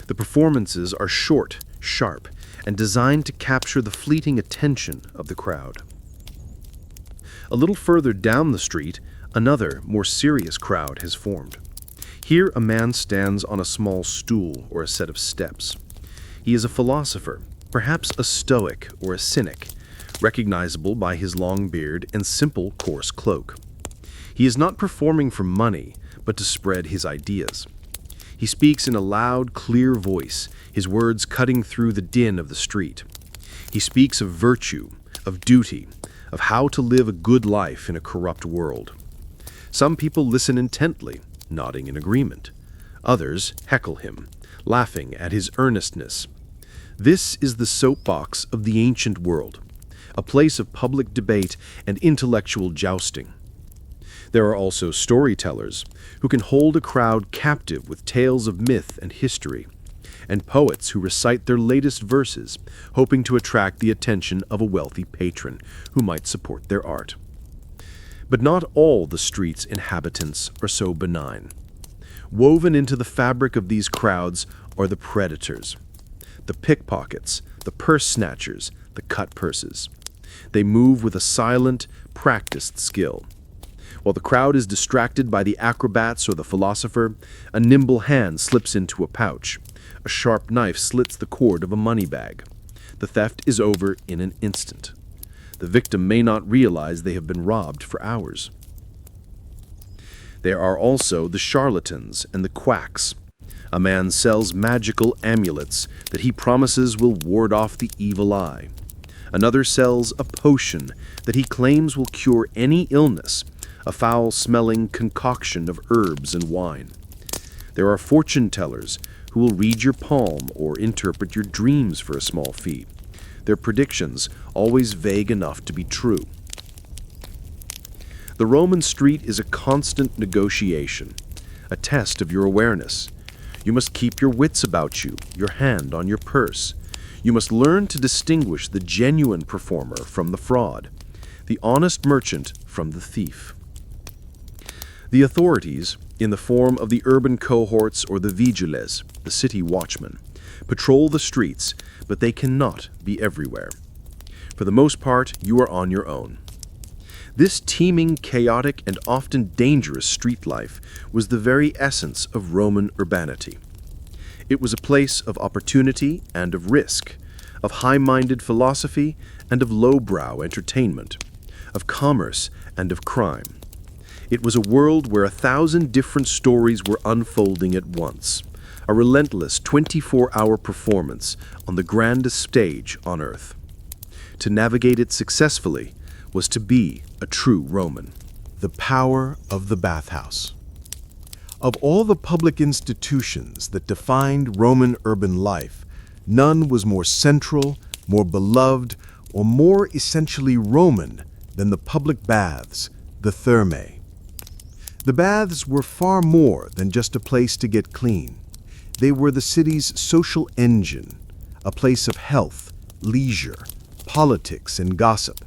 The performances are short, sharp, and designed to capture the fleeting attention of the crowd. A little further down the street, another, more serious crowd has formed. Here a man stands on a small stool or a set of steps. He is a philosopher, perhaps a stoic or a cynic, recognizable by his long beard and simple, coarse cloak. He is not performing for money, but to spread his ideas. He speaks in a loud, clear voice, his words cutting through the din of the street. He speaks of virtue, of duty, of how to live a good life in a corrupt world. Some people listen intently, nodding in agreement. Others heckle him, laughing at his earnestness. This is the soapbox of the ancient world, a place of public debate and intellectual jousting. There are also storytellers who can hold a crowd captive with tales of myth and history, and poets who recite their latest verses, hoping to attract the attention of a wealthy patron who might support their art. But not all the street's inhabitants are so benign. Woven into the fabric of these crowds are the predators, the pickpockets, the purse snatchers, the cut purses. They move with a silent, practiced skill. While the crowd is distracted by the acrobats or the philosopher, a nimble hand slips into a pouch. A sharp knife slits the cord of a money bag. The theft is over in an instant. The victim may not realize they have been robbed for hours. There are also the charlatans and the quacks. A man sells magical amulets that he promises will ward off the evil eye. Another sells a potion that he claims will cure any illness, a foul-smelling concoction of herbs and wine. There are fortune-tellers who will read your palm or interpret your dreams for a small fee, their predictions always vague enough to be true. The Roman street is a constant negotiation, a test of your awareness. You must keep your wits about you, your hand on your purse. You must learn to distinguish the genuine performer from the fraud, the honest merchant from the thief. The authorities, in the form of the urban cohorts or the vigiles, the city watchmen, patrol the streets, but they cannot be everywhere. For the most part, you are on your own. This teeming, chaotic, and often dangerous street life was the very essence of Roman urbanity. It was a place of opportunity and of risk, of high-minded philosophy and of lowbrow entertainment, of commerce and of crime. It was a world where 1,000 different stories were unfolding at once, a relentless 24-hour performance on the grandest stage on earth. To navigate it successfully was to be a true Roman.
The power of the bathhouse. Of all the public institutions that defined Roman urban life, none was more central, more beloved, or more essentially Roman than the public baths, the thermae. The baths were far more than just a place to get clean. They were the city's social engine, a place of health, leisure, politics, and gossip.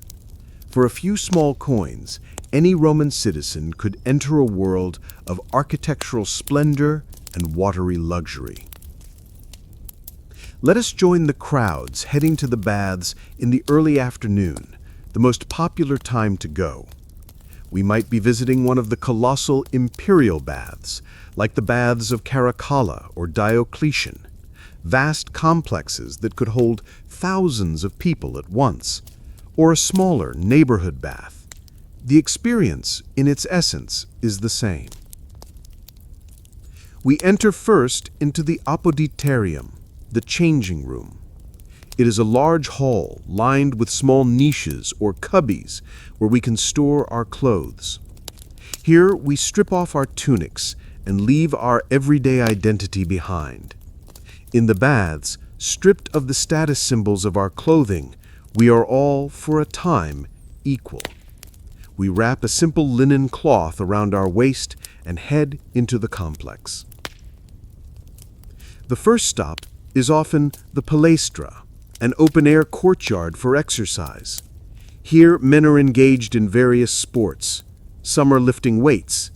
For a few small coins, any Roman citizen could enter a world of architectural splendor and watery luxury. Let us join the crowds heading to the baths in the early afternoon, the most popular time to go. We might be visiting one of the colossal imperial baths, like the baths of Caracalla or Diocletian, vast complexes that could hold thousands of people at once, or a smaller neighborhood bath. The experience, in its essence, is the same. We enter first into the apoditerium, the changing room. It is a large hall lined with small niches or cubbies where we can store our clothes. Here we strip off our tunics and leave our everyday identity behind. In the baths, stripped of the status symbols of our clothing, we are all, for a time, equal. We wrap a simple linen cloth around our waist and head into the complex. The first stop is often the palestra, an open-air courtyard for exercise. Here, men are engaged in various sports. Some are lifting weights.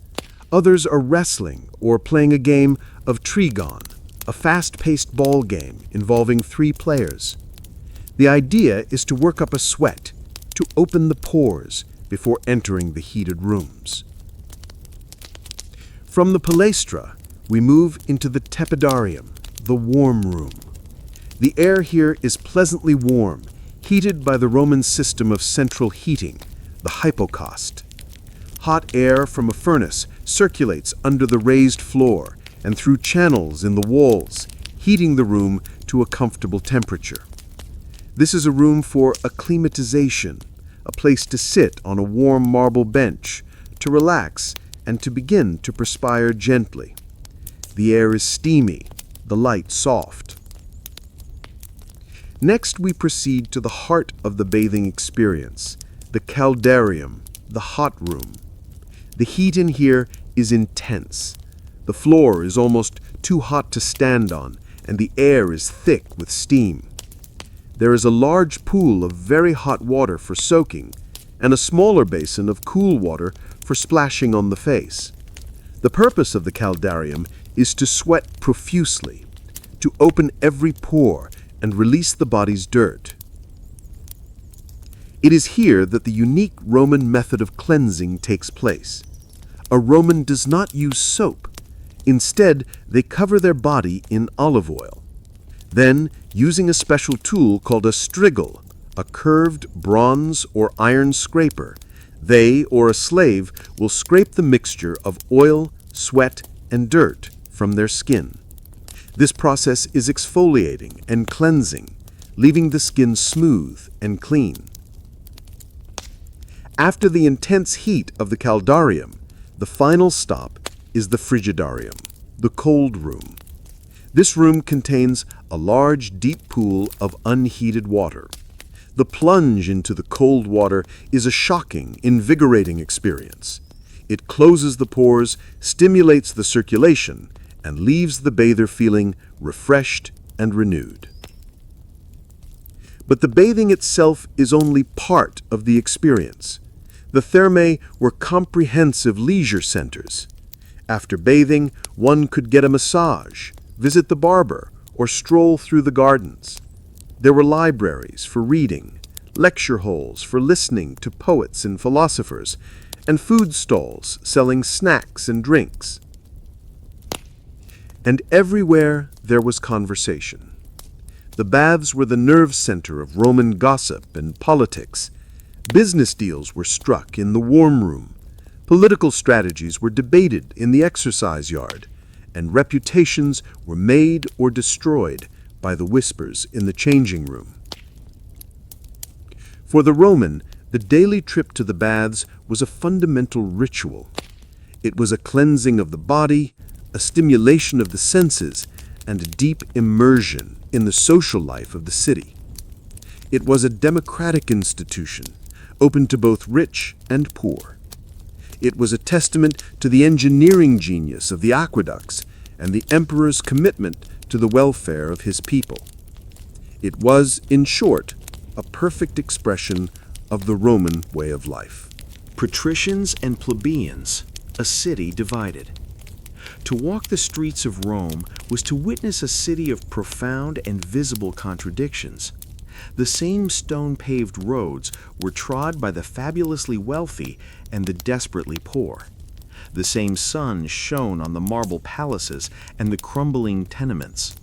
Others are wrestling or playing a game of trigon, a fast-paced ball game involving 3 players. The idea is to work up a sweat, to open the pores before entering the heated rooms. From the palestra, we move into the tepidarium, the warm room. The air here is pleasantly warm, heated by the Roman system of central heating, the hypocaust. Hot air from a furnace circulates under the raised floor and through channels in the walls, heating the room to a comfortable temperature. This is a room for acclimatization, a place to sit on a warm marble bench, to relax, and to begin to perspire gently. The air is steamy, the light soft. Next, we proceed to the heart of the bathing experience, the caldarium, the hot room. The heat in here is intense. The floor is almost too hot to stand on, and the air is thick with steam. There is a large pool of very hot water for soaking, and a smaller basin of cool water for splashing on the face. The purpose of the caldarium is to sweat profusely, to open every pore and release the body's dirt. It is here that the unique Roman method of cleansing takes place. A Roman does not use soap. Instead, they cover their body in olive oil. Then, using a special tool called a strigil, a curved bronze or iron scraper, they or a slave will scrape the mixture of oil, sweat, and dirt from their skin. This process is exfoliating and cleansing, leaving the skin smooth and clean. After the intense heat of the caldarium, the final stop is the frigidarium, the cold room. This room contains a large, deep pool of unheated water. The plunge into the cold water is a shocking, invigorating experience. It closes the pores, stimulates the circulation, and leaves the bather feeling refreshed and renewed. But the bathing itself is only part of the experience. The thermae were comprehensive leisure centers. After bathing, one could get a massage, visit the barber, or stroll through the gardens. There were libraries for reading, lecture halls for listening to poets and philosophers, and food stalls selling snacks and drinks. And everywhere there was conversation. The baths were the nerve center of Roman gossip and politics. Business deals were struck in the warm room. Political strategies were debated in the exercise yard, and reputations were made or destroyed by the whispers in the changing room. For the Roman, the daily trip to the baths was a fundamental ritual. It was a cleansing of the body, a stimulation of the senses, and a deep immersion in the social life of the city. It was a democratic institution, open to both rich and poor. It was a testament to the engineering genius of the aqueducts and the emperor's commitment to the welfare of his people. It was, in short, a perfect expression of the Roman way of life.
Patricians and plebeians, a city divided. To walk the streets of Rome was to witness a city of profound and visible contradictions. The same stone-paved roads were trod by the fabulously wealthy and the desperately poor. The same sun shone on the marble palaces and the crumbling tenements.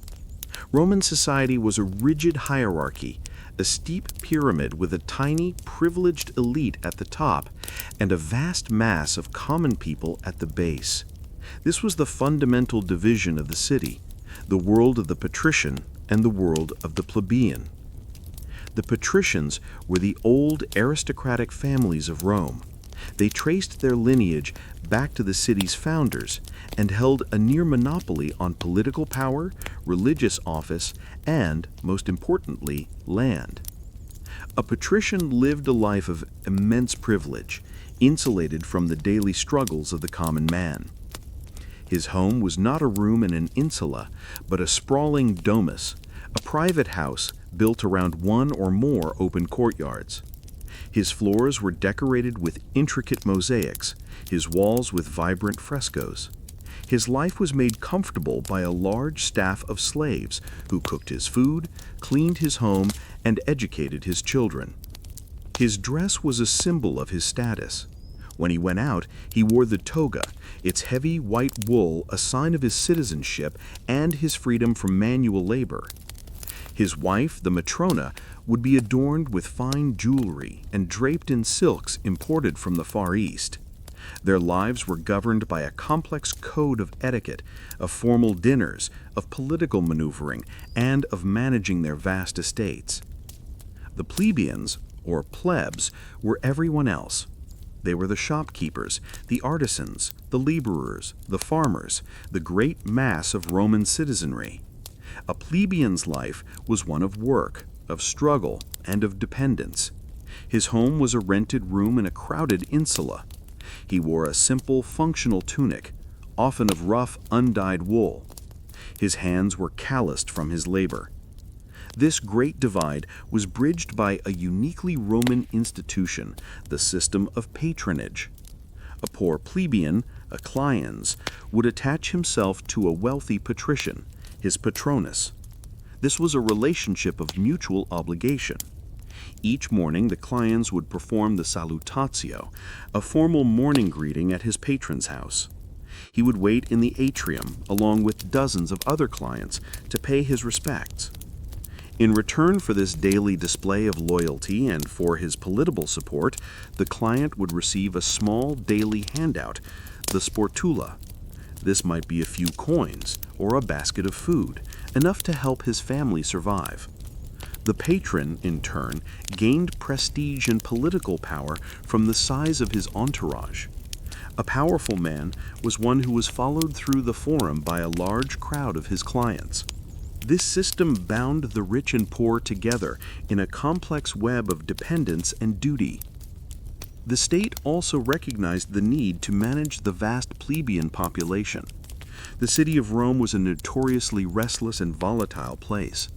Roman society was a rigid hierarchy, a steep pyramid with a tiny, privileged elite at the top and a vast mass of common people at the base. This was the fundamental division of the city, the world of the patrician and the world of the plebeian. The patricians were the old aristocratic families of Rome. They traced their lineage back to the city's founders and held a near monopoly on political power, religious office, and, most importantly, land. A patrician lived a life of immense privilege, insulated from the daily struggles of the common man. His home was not a room in an insula, but a sprawling domus, a private house built around one or more open courtyards. His floors were decorated with intricate mosaics, his walls with vibrant frescoes. His life was made comfortable by a large staff of slaves who cooked his food, cleaned his home, and educated his children. His dress was a symbol of his status. When he went out, he wore the toga, its heavy white wool a sign of his citizenship and his freedom from manual labor. His wife, the matrona, would be adorned with fine jewelry and draped in silks imported from the Far East. Their lives were governed by a complex code of etiquette, of formal dinners, of political maneuvering, and of managing their vast estates. The plebeians, or plebs, were everyone else. They were the shopkeepers, the artisans, the laborers, the farmers, the great mass of Roman citizenry. A plebeian's life was one of work, of struggle, and of dependence. His home was a rented room in a crowded insula. He wore a simple, functional tunic, often of rough, undyed wool. His hands were calloused from his labor. This great divide was bridged by a uniquely Roman institution, the system of patronage. A poor plebeian, a cliens, would attach himself to a wealthy patrician, his patronus. This was a relationship of mutual obligation. Each morning the cliens would perform the salutatio, a formal morning greeting at his patron's house. He would wait in the atrium along with dozens of other clients to pay his respects. In return for this daily display of loyalty and for his political support, the client would receive a small daily handout, the sportula. This might be a few coins or a basket of food, enough to help his family survive. The patron, in turn, gained prestige and political power from the size of his entourage. A powerful man was one who was followed through the forum by a large crowd of his clients. This system bound the rich and poor together in a complex web of dependence and duty. The state also recognized the need to manage the vast plebeian population. The city of Rome was a notoriously restless and volatile place.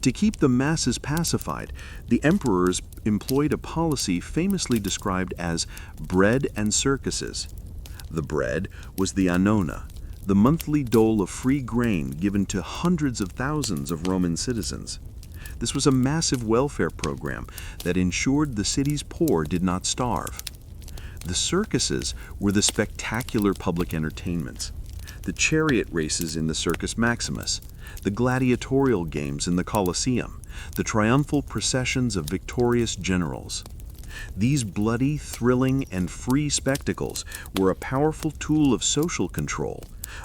To keep the masses pacified, the emperors employed a policy famously described as bread and circuses. The bread was the annona, the monthly dole of free grain given to hundreds of thousands of Roman citizens. This was a massive welfare program that ensured the city's poor did not starve. The circuses were the spectacular public entertainments. The chariot races in the Circus Maximus, the gladiatorial games in the Colosseum, the triumphal processions of victorious generals. These bloody, thrilling, and free spectacles were a powerful tool of social control,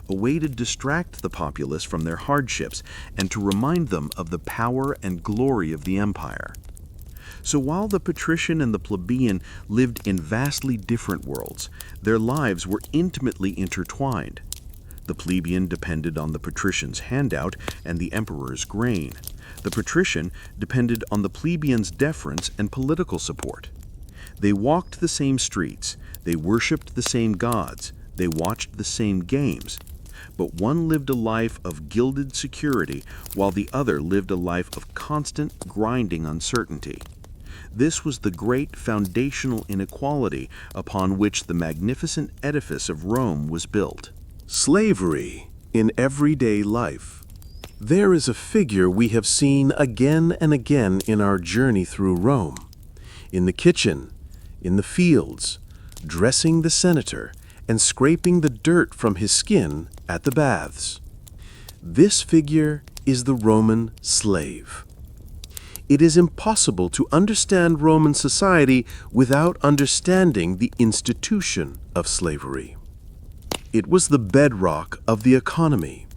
a way to distract the populace from their hardships and to remind them of the power and glory of the empire. So while the patrician and the plebeian lived in vastly different worlds, their lives were intimately intertwined. The plebeian depended on the patrician's handout and the emperor's grain. The patrician depended on the plebeian's deference and political support. They walked the same streets, they worshipped the same gods, they watched the same games, but one lived a life of gilded security while the other lived a life of constant, grinding uncertainty. This was the great foundational inequality upon which the magnificent edifice of Rome was built.
Slavery in everyday life. There is a figure we have seen again and again in our journey through Rome. In the kitchen, in the fields, dressing the senator, and scraping the dirt from his skin at the baths. This figure is the Roman slave. It is impossible to understand Roman society without understanding the institution of slavery. It was the bedrock of the economy,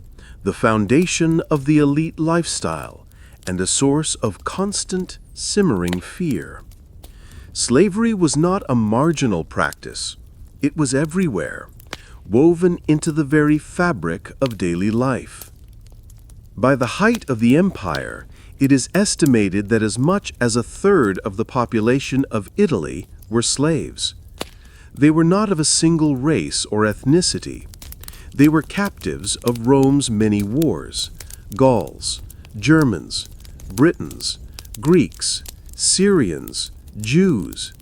the foundation of the elite lifestyle, and a source of constant, simmering fear. Slavery was not a marginal practice. It was everywhere, woven into the very fabric of daily life. By the height of the empire, it is estimated that as much as a third of the population of Italy were slaves. They were not of a single race or ethnicity. They were captives of Rome's many wars: Gauls, Germans, Britons, Greeks, Syrians, Jews.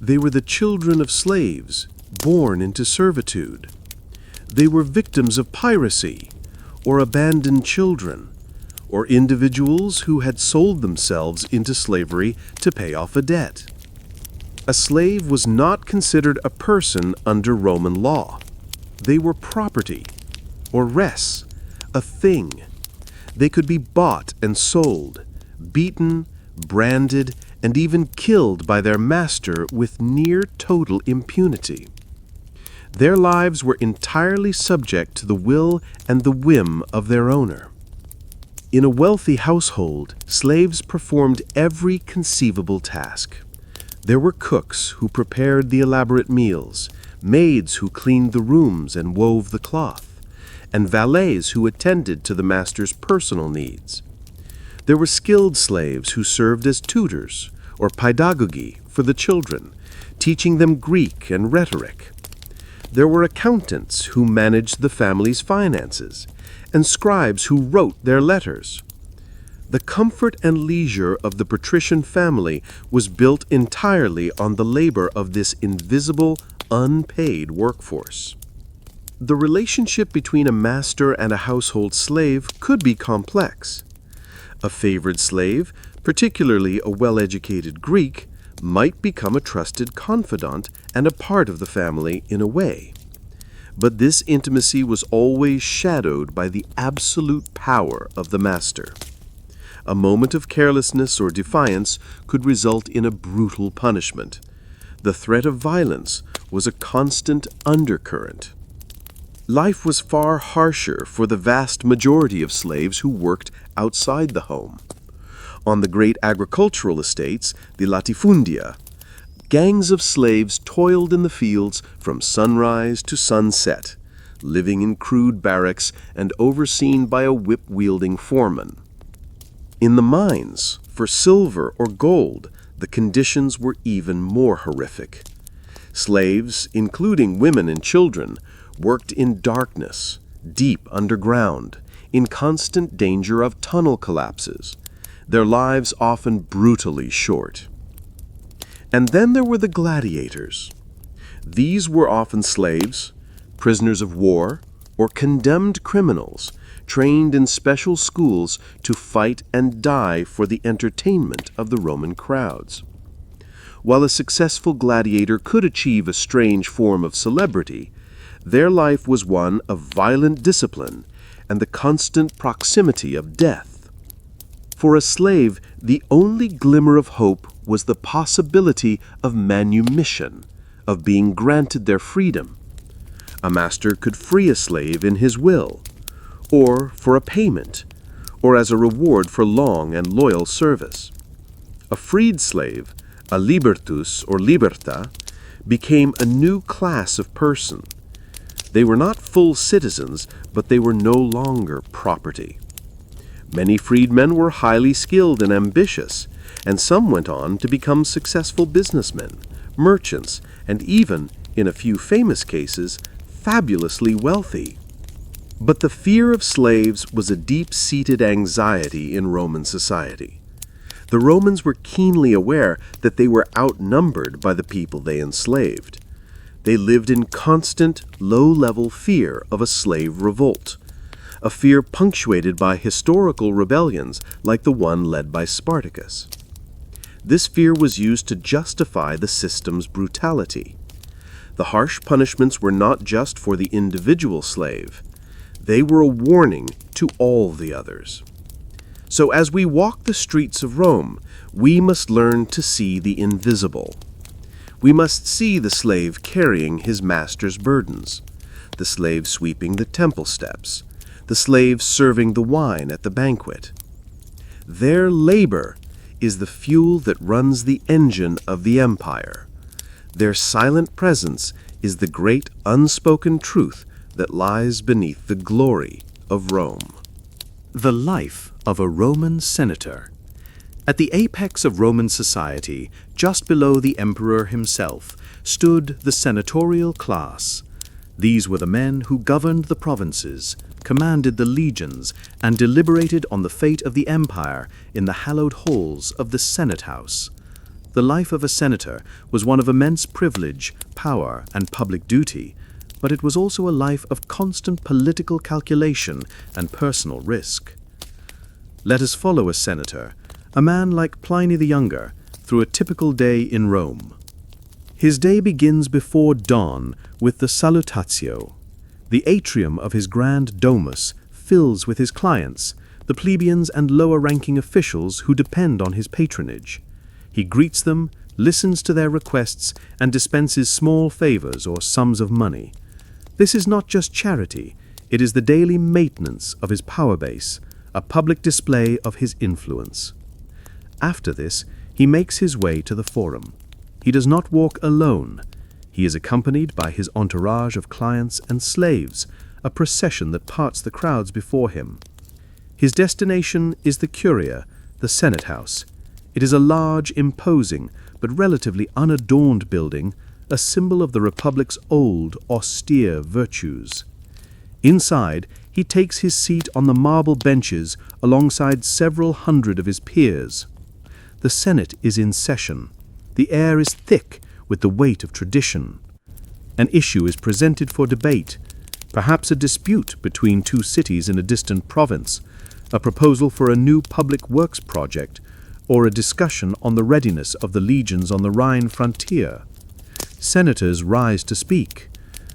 They were the children of slaves, born into servitude. They were victims of piracy, or abandoned children, or individuals who had sold themselves into slavery to pay off a debt. A slave was not considered a person under Roman law. They were property, or res, a thing. They could be bought and sold, beaten, branded, and even killed by their master with near total impunity. Their lives were entirely subject to the will and the whim of their owner. In a wealthy household, slaves performed every conceivable task. There were cooks who prepared the elaborate meals, maids who cleaned the rooms and wove the cloth, and valets who attended to the master's personal needs. There were skilled slaves who served as tutors or pedagogy for the children, teaching them Greek and rhetoric. There were accountants who managed the family's finances, and scribes who wrote their letters. The comfort and leisure of the patrician family was built entirely on the labor of this invisible, unpaid workforce. The relationship between a master and a household slave could be complex. A favored slave, particularly a well-educated Greek, might become a trusted confidant and a part of the family in a way. But this intimacy was always shadowed by the absolute power of the master. A moment of carelessness or defiance could result in a brutal punishment. The threat of violence was a constant undercurrent. Life was far harsher for the vast majority of slaves who worked outside the home. On the great agricultural estates, the latifundia, gangs of slaves toiled in the fields from sunrise to sunset, living in crude barracks and overseen by a whip-wielding foreman. In the mines, for silver or gold, the conditions were even more horrific. Slaves, including women and children, worked in darkness, deep underground, in constant danger of tunnel collapses, their lives often brutally short. And then there were the gladiators. These were often slaves, prisoners of war, or condemned criminals, trained in special schools to fight and die for the entertainment of the Roman crowds. While a successful gladiator could achieve a strange form of celebrity, their life was one of violent discipline and the constant proximity of death. For a slave, the only glimmer of hope was the possibility of manumission, of being granted their freedom. A master could free a slave in his will, or for a payment, or as a reward for long and loyal service. A freed slave, a libertus or liberta, became a new class of person. They were not full citizens, but they were no longer property. Many freedmen were highly skilled and ambitious, and some went on to become successful businessmen, merchants, and even, in a few famous cases, fabulously wealthy. But the fear of slaves was a deep-seated anxiety in Roman society. The Romans were keenly aware that they were outnumbered by the people they enslaved. They lived in constant, low-level fear of a slave revolt, a fear punctuated by historical rebellions like the one led by Spartacus. This fear was used to justify the system's brutality. The harsh punishments were not just for the individual slave. They were a warning to all the others. So as we walk the streets of Rome, we must learn to see the invisible. We must see the slave carrying his master's burdens, the slave sweeping the temple steps, the slave serving the wine at the banquet. Their labor
is the fuel that runs the engine of the empire. Their silent presence is the great unspoken truth that lies beneath the glory of Rome.
The life of a Roman senator. At the apex of Roman society, just below the emperor himself, stood the senatorial class. These were the men who governed the provinces, commanded the legions, and deliberated on the fate of the empire in the hallowed halls of the Senate House. The life of a senator was one of immense privilege, power, and public duty, but it was also a life of constant political calculation and personal risk. Let us follow a senator, a man like Pliny the Younger, through a typical day in Rome. His day begins before dawn with the salutatio. The atrium of his grand domus fills with his clients, the plebeians and lower-ranking officials who depend on his patronage. He greets them, listens to their requests, and dispenses small favors or sums of money. This is not just charity, it is the daily maintenance of his power base, a public display of his influence. After this, he makes his way to the forum. He does not walk alone. He is accompanied by his entourage of clients and slaves, a procession that parts the crowds before him. His destination is the Curia, the Senate House. It is a large, imposing, but relatively unadorned building, a symbol of the Republic's old, austere virtues. Inside, he takes his seat on the marble benches alongside several hundred of his peers. The Senate is in session. The air is thick with the weight of tradition. An issue is presented for debate, perhaps a dispute between two cities in a distant province, a proposal for a new public works project, or a discussion on the readiness of the legions on the Rhine frontier. Senators rise to speak.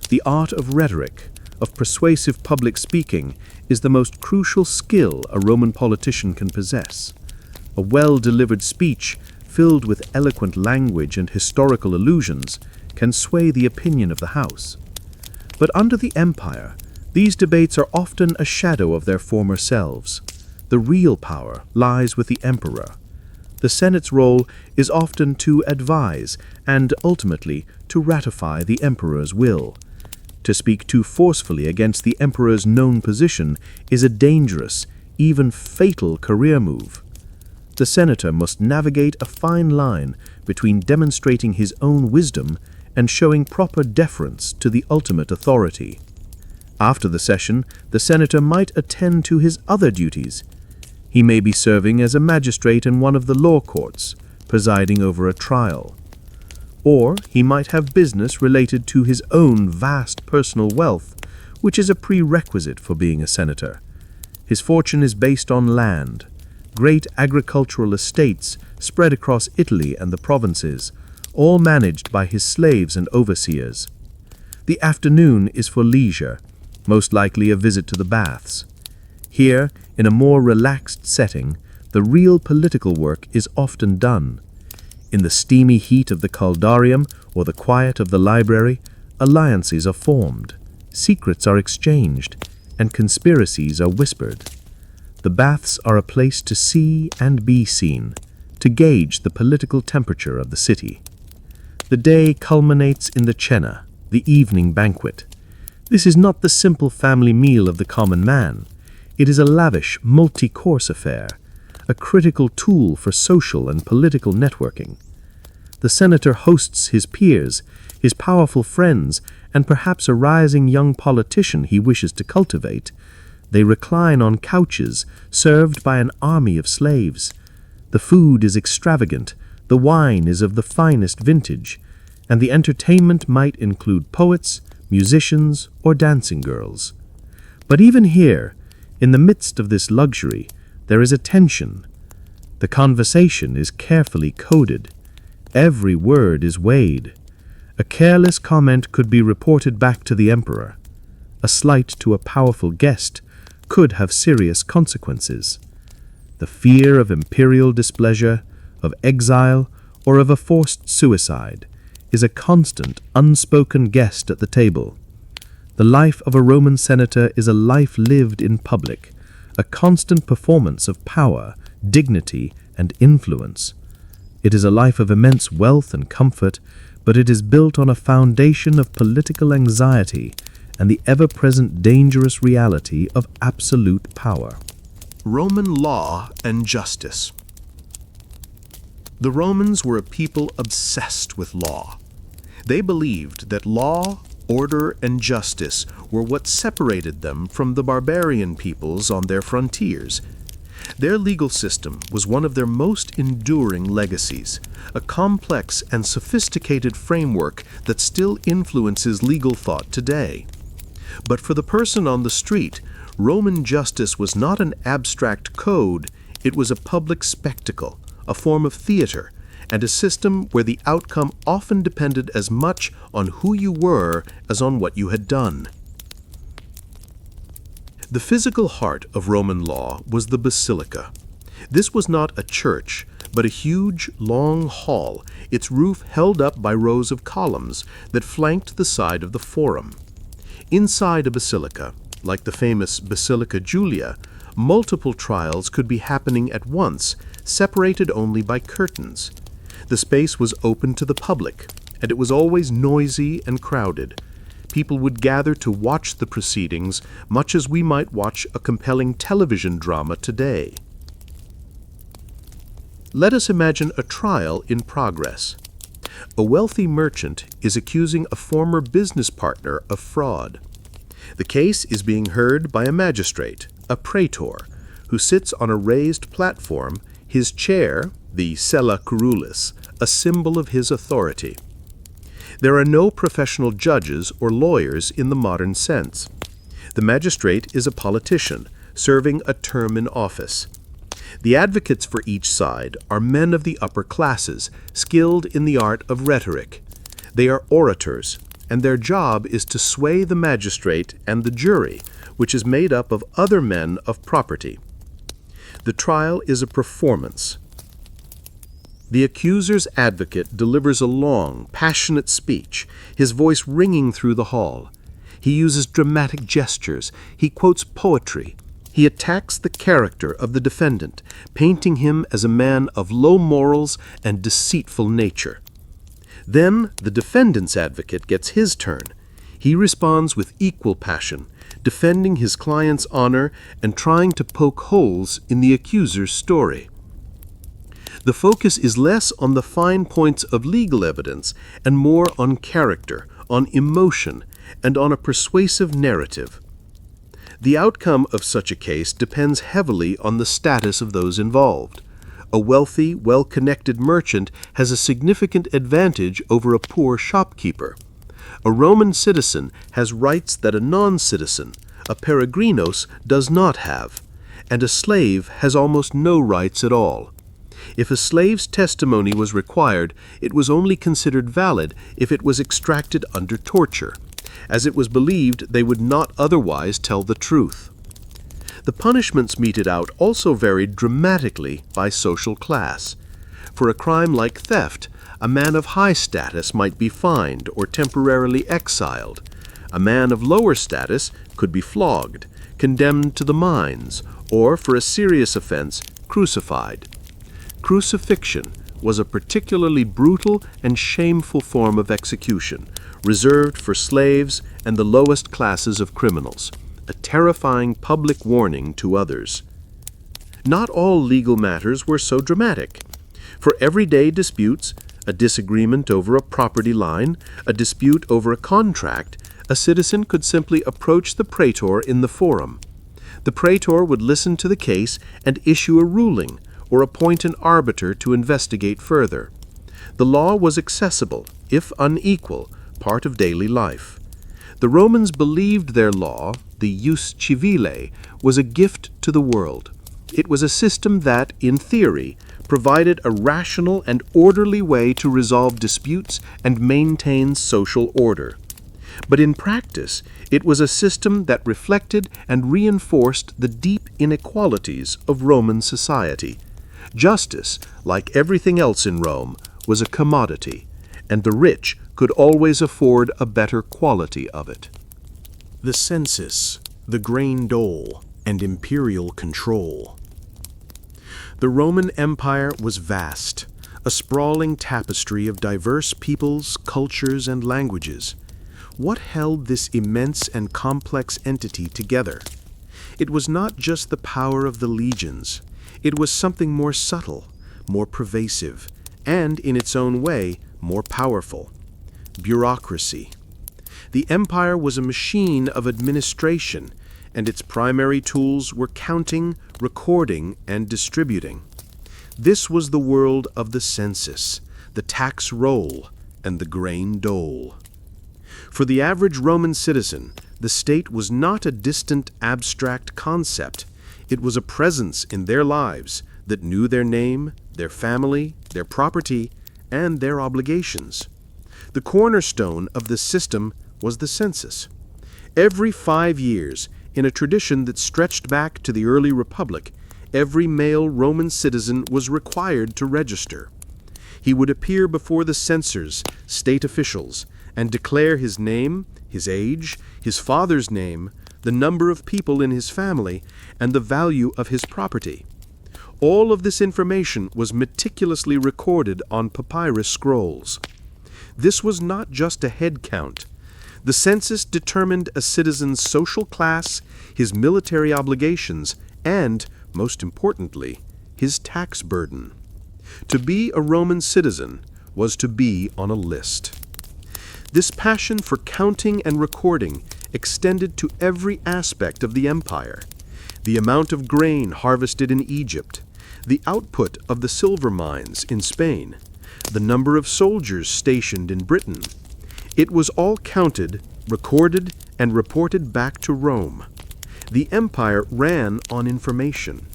The art of rhetoric, of persuasive public speaking, is the most crucial skill a Roman politician can possess. A well-delivered speech, filled with eloquent language and historical allusions, can sway the opinion of the House. But under the empire, these debates are often a shadow of their former selves. The real power lies with the emperor. The Senate's role is often to advise and, ultimately, to ratify the emperor's will. To speak too forcefully against the emperor's known position is a dangerous, even fatal career move. The senator must navigate a fine line between demonstrating his own wisdom and showing proper deference to the ultimate authority. After the session, the senator might attend to his other duties. He may be serving as a magistrate in one of the law courts, presiding over a trial. Or he might have business related to his own vast personal wealth, which is a prerequisite for being a senator. His fortune is based on land, great agricultural estates spread across Italy and the provinces, all managed by his slaves and overseers. The afternoon is for leisure, most likely a visit to the baths. Here, in a more relaxed setting, the real political work is often done. In the steamy heat of the caldarium or the quiet of the library, alliances are formed, secrets are exchanged, and conspiracies are whispered. The baths are a place to see and be seen, to gauge the political temperature of the city. The day culminates in the cena, the evening banquet. This is not the simple family meal of the common man. It is a lavish, multi-course affair, a critical tool for social and political networking. The senator hosts his peers, his powerful friends, and perhaps a rising young politician he wishes to cultivate. They recline on couches served by an army of slaves. The food is extravagant, the wine is of the finest vintage, and the entertainment might include poets, musicians, or dancing girls. But even here, in the midst of this luxury, there is a tension. The conversation is carefully coded. Every word is weighed. A careless comment could be reported back to the emperor. A slight to a powerful guest could have serious consequences. The fear of imperial displeasure, of exile, or of a forced suicide is a constant, unspoken guest at the table. The life of a Roman senator is a life lived in public, a constant performance of power, dignity, and influence. It is a life of immense wealth and comfort, but it is built on a foundation of political anxiety and the ever-present dangerous reality of absolute power.
Roman law and justice. The Romans were a people obsessed with law. They believed that law, order, and justice were what separated them from the barbarian peoples on their frontiers. Their legal system was one of their most enduring legacies, a complex and sophisticated framework that still influences legal thought today. But for the person on the street, Roman justice was not an abstract code, it was a public spectacle, a form of theater, and a system where the outcome often depended as much on who you were as on what you had done. The physical heart of Roman law was the basilica. This was not a church, but a huge, long hall, its roof held up by rows of columns that flanked the side of the forum. Inside a basilica, like the famous Basilica Julia, multiple trials could be happening at once, separated only by curtains. The space was open to the public, and it was always noisy and crowded. People would gather to watch the proceedings, much as we might watch a compelling television drama today. Let us imagine a trial in progress. A wealthy merchant is accusing a former business partner of fraud. The case is being heard by a magistrate, a praetor, who sits on a raised platform, his chair, the sella curulis, a symbol of his authority. There are no professional judges or lawyers in the modern sense. The magistrate is a politician, serving a term in office. The advocates for each side are men of the upper classes, skilled in the art of rhetoric. They are orators, and their job is to sway the magistrate and the jury, which is made up of other men of property. The trial is a performance. The accuser's advocate delivers a long, passionate speech, his voice ringing through the hall. He uses dramatic gestures, he quotes poetry. He attacks the character of the defendant, painting him as a man of low morals and deceitful nature. Then the defendant's advocate gets his turn. He responds with equal passion, defending his client's honor and trying to poke holes in the accuser's story. The focus is less on the fine points of legal evidence and more on character, on emotion, and on a persuasive narrative. The outcome of such a case depends heavily on the status of those involved. A wealthy, well-connected merchant has a significant advantage over a poor shopkeeper. A Roman citizen has rights that a non-citizen, a peregrinos, does not have, and a slave has almost no rights at all. If a slave's testimony was required, it was only considered valid if it was extracted under torture, as it was believed they would not otherwise tell the truth. The punishments meted out also varied dramatically by social class. For a crime like theft, a man of high status might be fined or temporarily exiled. A man of lower status could be flogged, condemned to the mines, or, for a serious offense, crucified. Crucifixion was a particularly brutal and shameful form of execution, reserved for slaves and the lowest classes of criminals, a terrifying public warning to others. Not all legal matters were so dramatic. For everyday disputes, a disagreement over a property line, a dispute over a contract, a citizen could simply approach the praetor in the forum. The praetor would listen to the case and issue a ruling, or appoint an arbiter to investigate further. The law was accessible, if unequal, part of daily life. The Romans believed their law, the jus civile, was a gift to the world. It was a system that, in theory, provided a rational and orderly way to resolve disputes and maintain social order. But in practice, it was a system that reflected and reinforced the deep inequalities of Roman society. Justice, like everything else in Rome, was a commodity, and the rich could always afford a better quality of it. The census, the grain dole, and imperial control. The Roman Empire was vast, a sprawling tapestry of diverse peoples, cultures, and languages. What held this immense and complex entity together? It was not just the power of the legions. It was something more subtle, more pervasive, and, in its own way, more powerful. Bureaucracy. The empire was a machine of administration, and its primary tools were counting, recording, and distributing. This was the world of the census, the tax roll, and the grain dole. For the average Roman citizen, the state was not a distant, abstract concept. It was a presence in their lives that knew their name, their family, their property, and their obligations. The cornerstone of the system was the census. Every 5 years, in a tradition that stretched back to the early Republic, every male Roman citizen was required to register. He would appear before the censors, state officials, and declare his name, his age, his father's name, the number of people in his family, and the value of his property. All of this information was meticulously recorded on papyrus scrolls. This was not just a head count. The census determined a citizen's social class, his military obligations, and, most importantly, his tax burden. To be a Roman citizen was to be on a list. This passion for counting and recording extended to every aspect of the empire. The amount of grain harvested in Egypt, the output of the silver mines in Spain, the number of soldiers stationed in Britain. It was all counted, recorded, and reported back to Rome. The empire ran on information.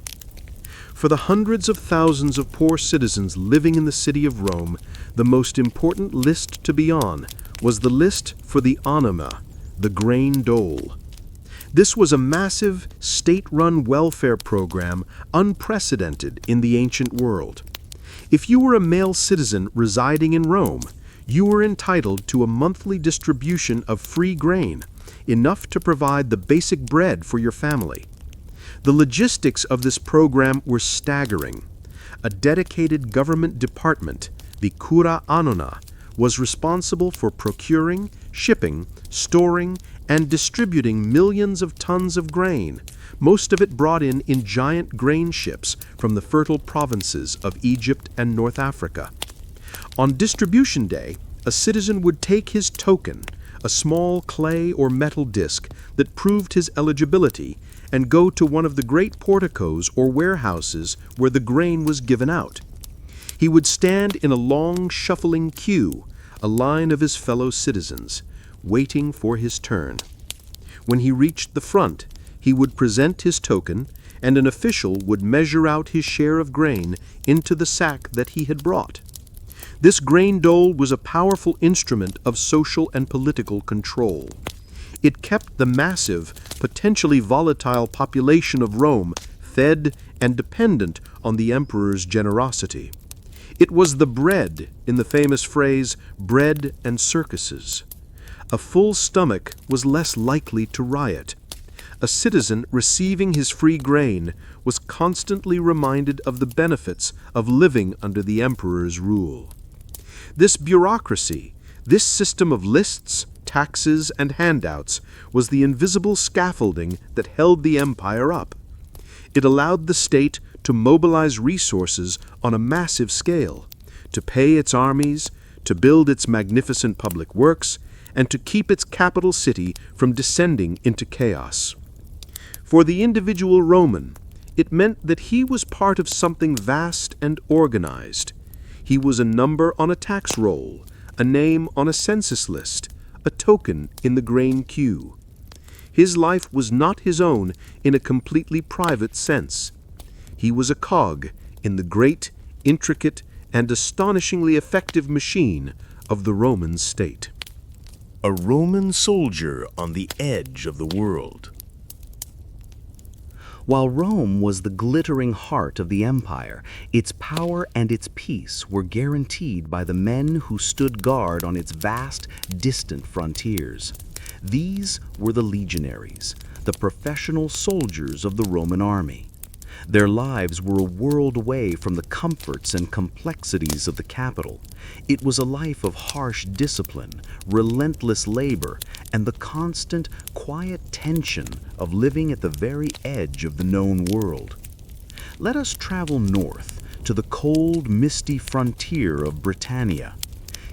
For the hundreds of thousands of poor citizens living in the city of Rome, the most important list to be on was the list for the anima, the grain dole. This was a massive, state-run welfare program unprecedented in the ancient world. If you were a male citizen residing in Rome, you were entitled to a monthly distribution of free grain, enough to provide the basic bread for your family. The logistics of this program were staggering. A dedicated government department, the cura annona, was responsible for procuring, shipping, storing, and distributing millions of tons of grain, most of it brought in giant grain ships from the fertile provinces of Egypt and North Africa. On distribution day, a citizen would take his token, a small clay or metal disc that proved his eligibility, and go to one of the great porticos or warehouses where the grain was given out. He would stand in a long, shuffling queue, a line of his fellow citizens, waiting for his turn. When he reached the front, he would present his token, and an official would measure out his share of grain into the sack that he had brought. This grain dole was a powerful instrument of social and political control. It kept the massive, potentially volatile population of Rome fed and dependent on the emperor's generosity. It was the bread in the famous phrase, bread and circuses. A full stomach was less likely to riot. A citizen receiving his free grain was constantly reminded of the benefits of living under the emperor's rule. This bureaucracy, this system of lists, taxes, and handouts was the invisible scaffolding that held the empire up. It allowed the state to mobilize resources on a massive scale, to pay its armies, to build its magnificent public works, and to keep its capital city from descending into chaos. For the individual Roman, it meant that he was part of something vast and organized. He was a number on a tax roll, a name on a census list, a token in the grain queue. His life was not his own in a completely private sense. He was a cog in the great, intricate, and astonishingly effective machine of the Roman state.
A Roman soldier on the edge of the world.
While Rome was the glittering heart of the empire, its power and its peace were guaranteed by the men who stood guard on its vast, distant frontiers. These were the legionaries, the professional soldiers of the Roman army. Their lives were a world away from the comforts and complexities of the capital. It was a life of harsh discipline, relentless labor, and the constant, quiet tension of living at the very edge of the known world. Let us travel north to the cold, misty frontier of Britannia.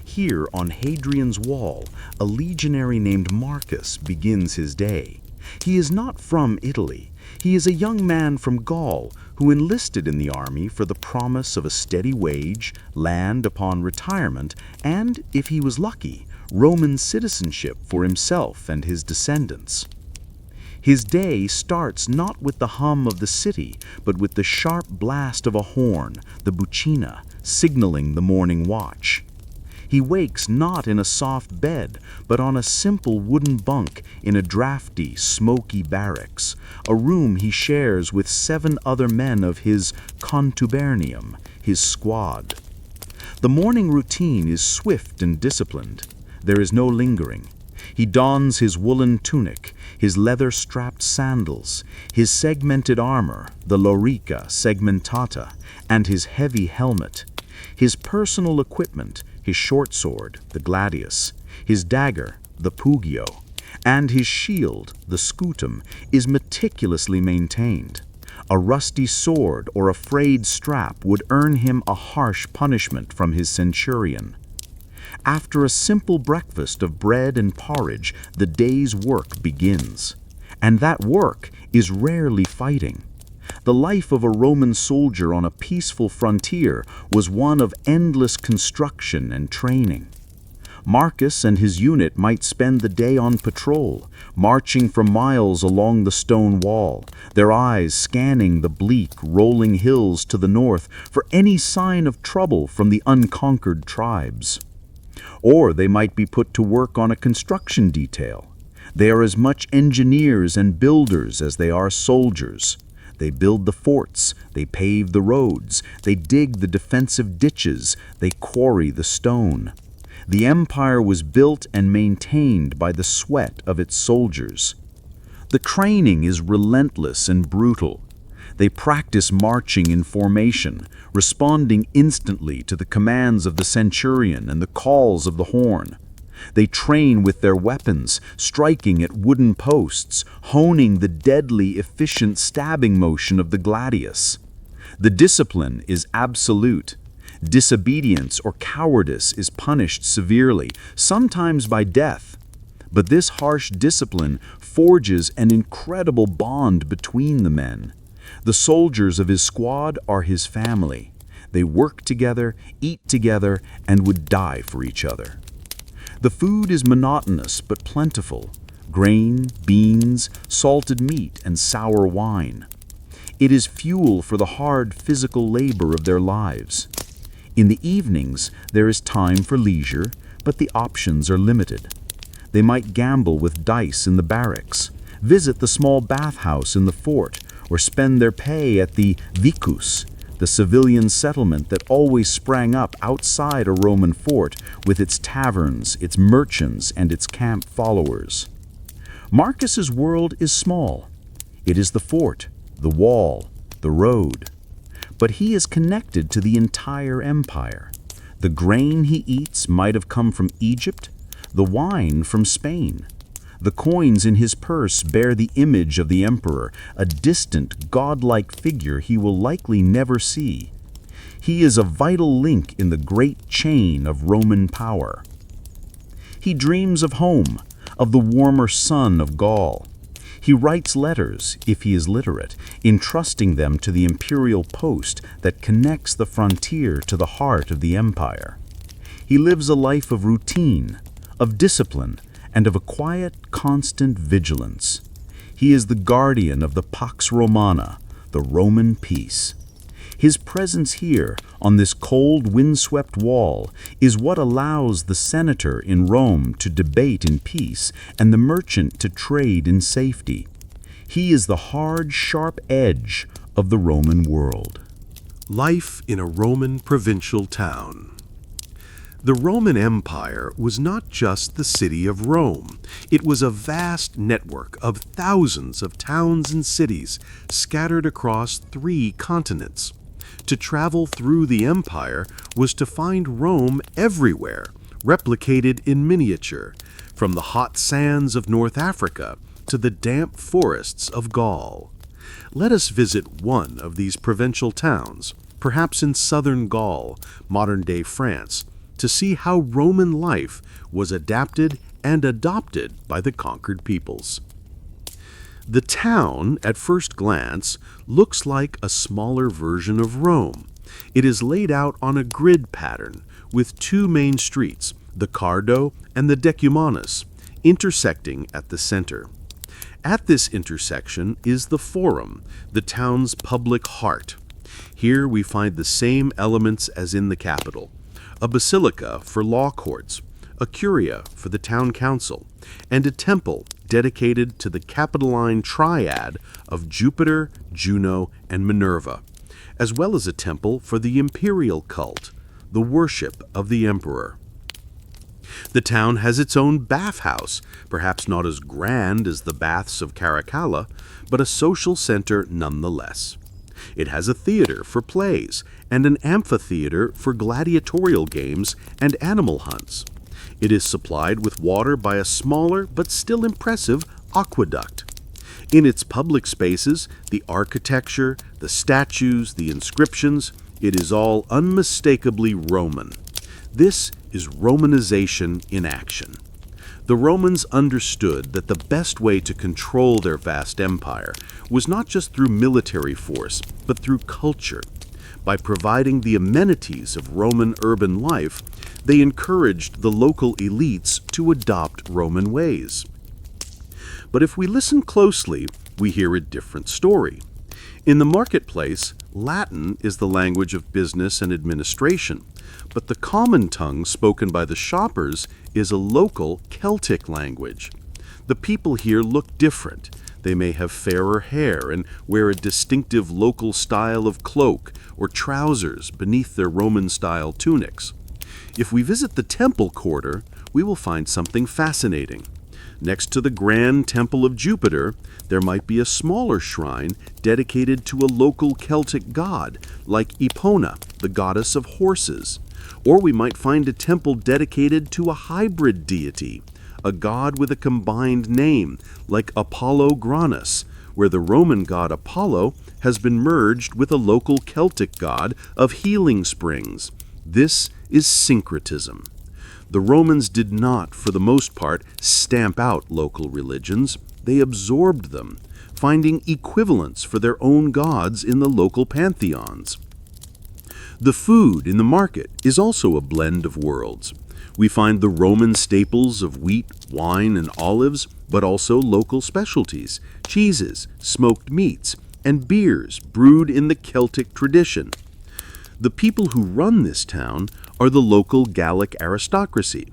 Here on Hadrian's Wall, a legionary named Marcus begins his day. He is not from Italy. He is a young man from Gaul who enlisted in the army for the promise of a steady wage, land upon retirement, and, if he was lucky, Roman citizenship for himself and his descendants. His day starts not with the hum of the city, but with the sharp blast of a horn, the buccina, signaling the morning watch. He wakes not in a soft bed, but on a simple wooden bunk in a drafty, smoky barracks, a room he shares with 7 other men of his contubernium, his squad. The morning routine is swift and disciplined. There is no lingering. He dons his woolen tunic, his leather-strapped sandals, his segmented armor, the lorica segmentata, and his heavy helmet. His personal equipment, his short sword, the gladius, his dagger, the pugio, and his shield, the scutum, is meticulously maintained. A rusty sword or a frayed strap would earn him a harsh punishment from his centurion. After a simple breakfast of bread and porridge, the day's work begins. And that work is rarely fighting. The life of a Roman soldier on a peaceful frontier was one of endless construction and training. Marcus and his unit might spend the day on patrol, marching for miles along the stone wall, their eyes scanning the bleak, rolling hills to the north for any sign of trouble from the unconquered tribes. Or they might be put to work on a construction detail. They are as much engineers and builders as they are soldiers. They build the forts, they pave the roads, they dig the defensive ditches, they quarry the stone. The empire was built and maintained by the sweat of its soldiers. The training is relentless and brutal. They practice marching in formation, responding instantly to the commands of the centurion and the calls of the horn. They train with their weapons, striking at wooden posts, honing the deadly, efficient stabbing motion of the gladius. The discipline is absolute. Disobedience or cowardice is punished severely, sometimes by death. But this harsh discipline forges an incredible bond between the men. The soldiers of his squad are his family. They work together, eat together, and would die for each other. The food is monotonous but plentiful: grain, beans, salted meat, and sour wine. It is fuel for the hard physical labor of their lives. In the evenings, there is time for leisure, but the options are limited. They might gamble with dice in the barracks, visit the small bathhouse in the fort, or spend their pay at the vicus, the civilian settlement that always sprang up outside a Roman fort with its taverns, its merchants, and its camp followers. Marcus's world is small. It is the fort, the wall, the road. But he is connected to the entire empire. The grain he eats might have come from Egypt, the wine from Spain. The coins in his purse bear the image of the emperor, a distant, godlike figure he will likely never see. He is a vital link in the great chain of Roman power. He dreams of home, of the warmer sun of Gaul. He writes letters, if he is literate, entrusting them to the imperial post that connects the frontier to the heart of the empire. He lives a life of routine, of discipline, and of a quiet, constant vigilance. He is the guardian of the Pax Romana, the Roman peace. His presence here, on this cold, windswept wall, is what allows the senator in Rome to debate in peace and the merchant to trade in safety. He is the hard, sharp edge of the Roman world.
Life in a Roman provincial town. The Roman Empire was not just the city of Rome. It was a vast network of thousands of towns and cities scattered across 3 continents. To travel through the empire was to find Rome everywhere, replicated in miniature, from the hot sands of North Africa to the damp forests of Gaul. Let us visit one of these provincial towns, perhaps in southern Gaul, modern-day France, to see how Roman life was adapted and adopted by the conquered peoples. The town, at first glance, looks like a smaller version of Rome. It is laid out on a grid pattern with 2 main streets, the Cardo and the Decumanus, intersecting at the center. At this intersection is the Forum, the town's public heart. Here we find the same elements as in the capital: a basilica for law courts, a curia for the town council, and a temple dedicated to the Capitoline triad of Jupiter, Juno, and Minerva, as well as a temple for the imperial cult, the worship of the emperor. The town has its own bathhouse, perhaps not as grand as the baths of Caracalla, but a social center nonetheless. It has a theater for plays and an amphitheater for gladiatorial games and animal hunts. It is supplied with water by a smaller but still impressive aqueduct. In its public spaces, the architecture, the statues, the inscriptions, it is all unmistakably Roman. This is Romanization in action. The Romans understood that the best way to control their vast empire was not just through military force, but through culture. By providing the amenities of Roman urban life, they encouraged the local elites to adopt Roman ways. But if we listen closely, we hear a different story. In the marketplace, Latin is the language of business and administration, but the common tongue spoken by the shoppers is a local Celtic language. The people here look different. They may have fairer hair and wear a distinctive local style of cloak or trousers beneath their Roman-style tunics. If we visit the temple quarter, we will find something fascinating. Next to the grand temple of Jupiter, there might be a smaller shrine dedicated to a local Celtic god, like Epona, the goddess of horses. Or we might find a temple dedicated to a hybrid deity, a god with a combined name, like Apollo Granus, where the Roman god Apollo has been merged with a local Celtic god of healing springs. This is syncretism. The Romans did not, for the most part, stamp out local religions. They absorbed them, finding equivalents for their own gods in the local pantheons. The food in the market is also a blend of worlds. We find the Roman staples of wheat, wine, and olives, but also local specialties, cheeses, smoked meats, and beers brewed in the Celtic tradition. The people who run this town are the local Gallic aristocracy.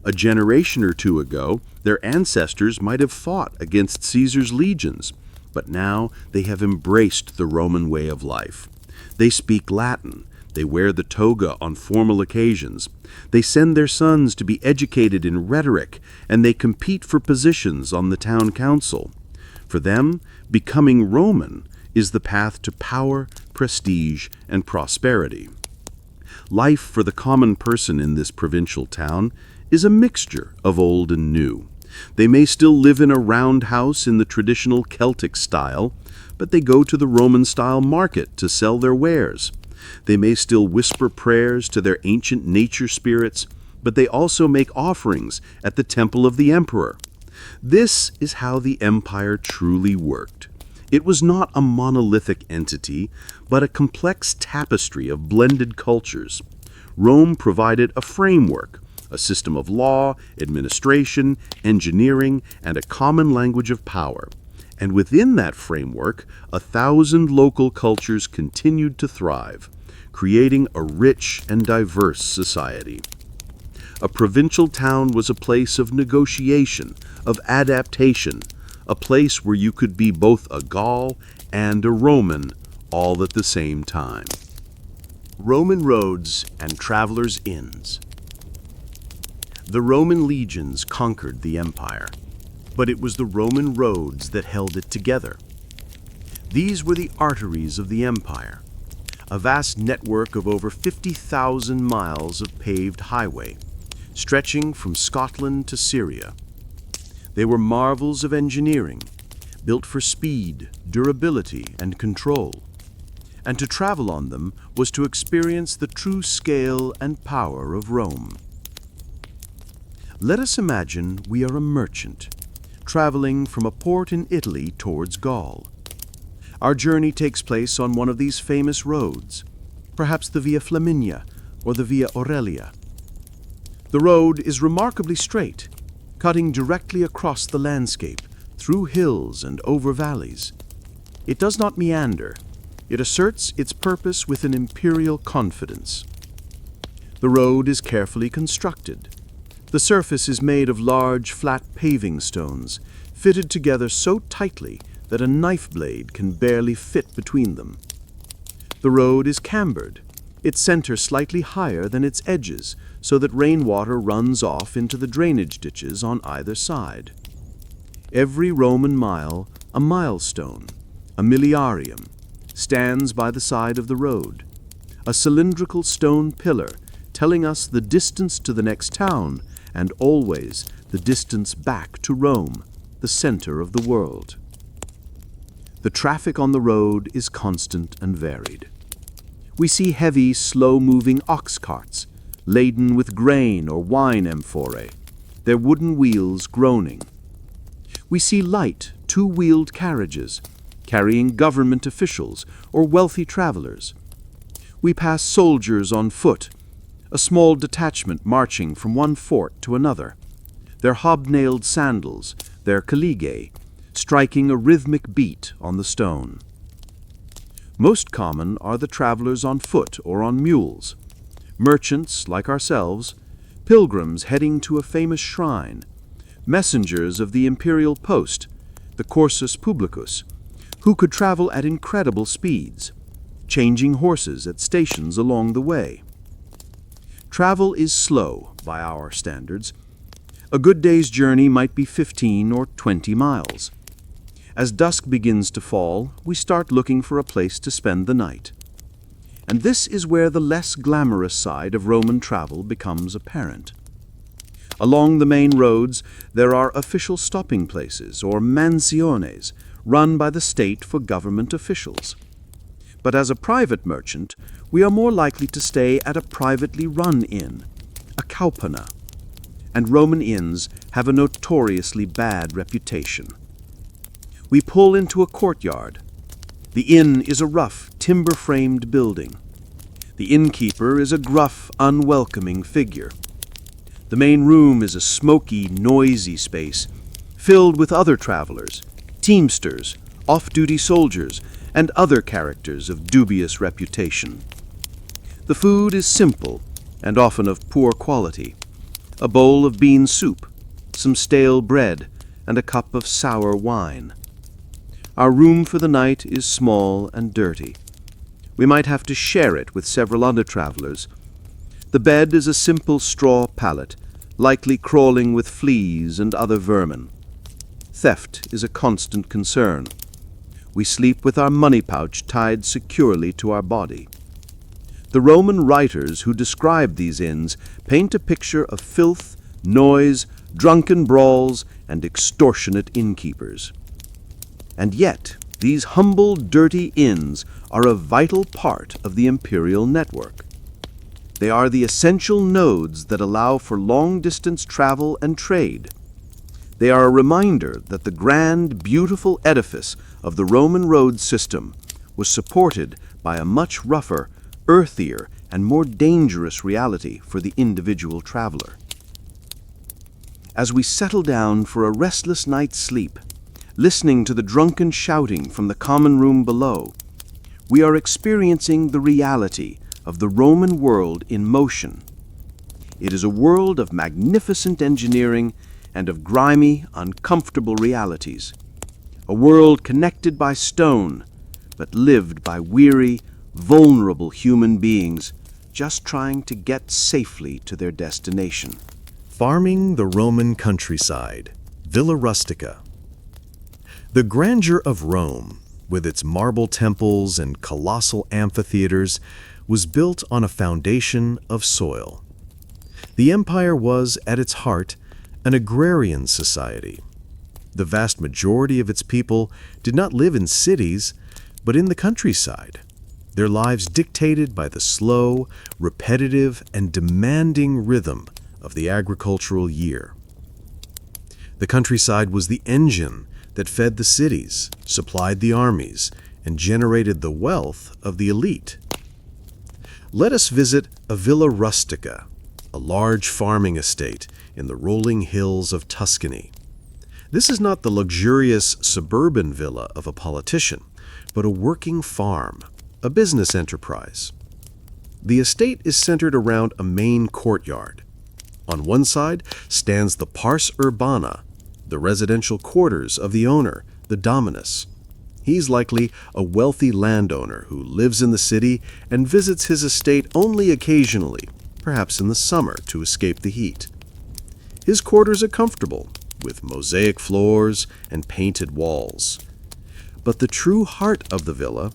A generation or 2 ago, their ancestors might have fought against Caesar's legions, but now they have embraced the Roman way of life. They speak Latin. They wear the toga on formal occasions. They send their sons to be educated in rhetoric, and they compete for positions on the town council. For them, becoming Roman is the path to power, prestige, and prosperity. Life for the common person in this provincial town is a mixture of old and new. They may still live in a round house in the traditional Celtic style, but they go to the Roman-style market to sell their wares. They may still whisper prayers to their ancient nature spirits, but they also make offerings at the temple of the emperor. This is how the empire truly worked. It was not a monolithic entity, but a complex tapestry of blended cultures. Rome provided a framework, a system of law, administration, engineering, and a common language of power. And within that framework, 1,000 local cultures continued to thrive, creating a rich and diverse society. A provincial town was a place of negotiation, of adaptation, a place where you could be both a Gaul and a Roman all at the same time.
Roman roads and travelers' inns.
The Roman legions conquered the empire, but it was the Roman roads that held it together. These were the arteries of the empire, a vast network of over 50,000 miles of paved highway, stretching from Scotland to Syria. They were marvels of engineering, built for speed, durability, and control. And to travel on them was to experience the true scale and power of Rome. Let us imagine we are a merchant, traveling from a port in Italy towards Gaul. Our journey takes place on one of these famous roads, perhaps the Via Flaminia or the Via Aurelia. The road is remarkably straight, cutting directly across the landscape, through hills and over valleys. It does not meander. It asserts its purpose with an imperial confidence. The road is carefully constructed. The surface is made of large, flat paving stones, fitted together so tightly that a knife blade can barely fit between them. The road is cambered, its center slightly higher than its edges, so that rainwater runs off into the drainage ditches on either side. Every Roman mile, a milestone, a miliarium, stands by the side of the road, a cylindrical stone pillar telling us the distance to the next town and always the distance back to Rome, the center of the world. The traffic on the road is constant and varied. We see heavy, slow-moving ox carts, laden with grain or wine amphorae, their wooden wheels groaning. We see light, two-wheeled carriages, carrying government officials or wealthy travelers. We pass soldiers on foot, a small detachment marching from one fort to another, their hobnailed sandals, their caligae, striking a rhythmic beat on the stone. Most common are the travelers on foot or on mules, merchants like ourselves, pilgrims heading to a famous shrine, messengers of the imperial post, the cursus publicus, who could travel at incredible speeds, changing horses at stations along the way. Travel is slow by our standards. A good day's journey might be 15 or 20 miles. As dusk begins to fall, we start looking for a place to spend the night. And this is where the less glamorous side of Roman travel becomes apparent. Along the main roads, there are official stopping places, or mansiones, run by the state for government officials. But as a private merchant, we are more likely to stay at a privately run inn, a kaupana. And Roman inns have a notoriously bad reputation. We pull into a courtyard. The inn is a rough, timber-framed building. The innkeeper is a gruff, unwelcoming figure. The main room is a smoky, noisy space, filled with other travelers, teamsters, off-duty soldiers, and other characters of dubious reputation. The food is simple and often of poor quality. A bowl of bean soup, some stale bread, and a cup of sour wine. Our room for the night is small and dirty. We might have to share it with several other travelers. The bed is a simple straw pallet, likely crawling with fleas and other vermin. Theft is a constant concern. We sleep with our money pouch tied securely to our body. The Roman writers who describe these inns paint a picture of filth, noise, drunken brawls, and extortionate innkeepers. And yet, these humble, dirty inns are a vital part of the imperial network. They are the essential nodes that allow for long-distance travel and trade. They are a reminder that the grand, beautiful edifice of the Roman road system was supported by a much rougher, earthier, and more dangerous reality for the individual traveler. As we settle down for a restless night's sleep, listening to the drunken shouting from the common room below, we are experiencing the reality of the Roman world in motion. It is a world of magnificent engineering and of grimy, uncomfortable realities. A world connected by stone, but lived by weary, vulnerable human beings just trying to get safely to their destination.
Farming the Roman countryside, Villa Rustica. The grandeur of Rome, with its marble temples and colossal amphitheaters, was built on a foundation of soil. The empire was, at its heart, an agrarian society. The vast majority of its people did not live in cities, but in the countryside, their lives dictated by the slow, repetitive, and demanding rhythm of the agricultural year. The countryside was the engine that fed the cities, supplied the armies, and generated the wealth of the elite. Let us visit a Villa Rustica, a large farming estate in the rolling hills of Tuscany. This is not the luxurious suburban villa of a politician, but a working farm, a business enterprise. The estate is centered around a main courtyard. On one side stands the Pars Urbana, the residential quarters of the owner, the dominus. He's likely a wealthy landowner who lives in the city and visits his estate only occasionally, perhaps in the summer to escape the heat. His quarters are comfortable, with mosaic floors and painted walls. But the true heart of the villa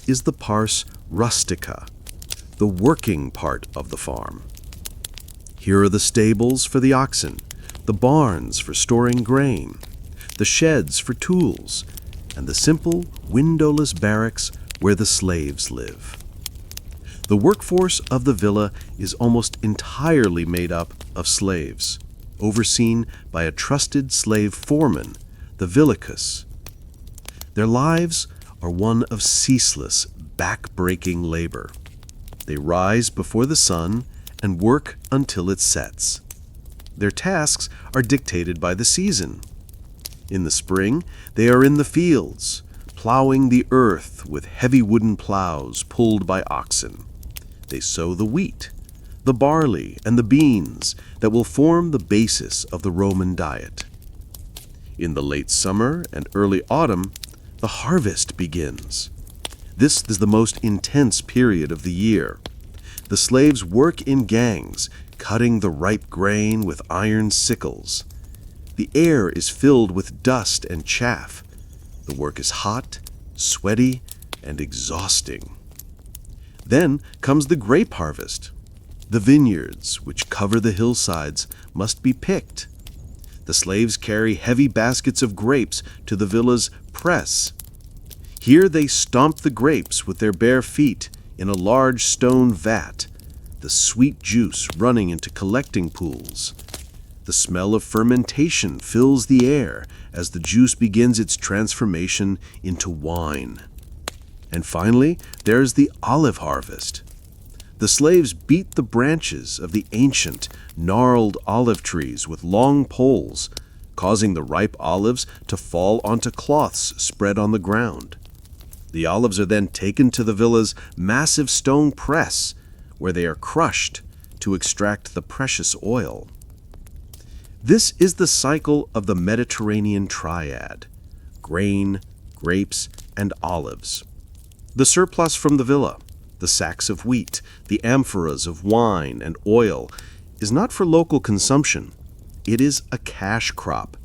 is the Pars Rustica, the working part of the farm. Here are the stables for the oxen, the barns for storing grain, the sheds for tools, and the simple, windowless barracks where the slaves live. The workforce of the villa is almost entirely made up of slaves, overseen by a trusted slave foreman, the villicus. Their lives are one of ceaseless, back-breaking labor. They rise before the sun and work until it sets. Their tasks are dictated by the season. In the spring, they are in the fields, plowing the earth with heavy wooden plows pulled by oxen. They sow the wheat, the barley, and the beans that will form the basis of the Roman diet. In the late summer and early autumn, the harvest begins. This is the most intense period of the year. The slaves work in gangs, cutting the ripe grain with iron sickles. The air is filled with dust and chaff. The work is hot, sweaty, and exhausting. Then comes the grape harvest. The vineyards, which cover the hillsides, must be picked. The slaves carry heavy baskets of grapes to the villa's press. Here they stomp the grapes with their bare feet in a large stone vat, the sweet juice running into collecting pools. The smell of fermentation fills the air as the juice begins its transformation into wine. And finally, there's the olive harvest. The slaves beat the branches of the ancient, gnarled olive trees with long poles, causing the ripe olives to fall onto cloths spread on the ground. The olives are then taken to the villa's massive stone press, where they are crushed to extract the precious oil. This is the cycle of the Mediterranean triad: grain, grapes, and olives. The surplus from the villa, the sacks of wheat, the amphoras of wine and oil, is not for local consumption. It is a cash crop,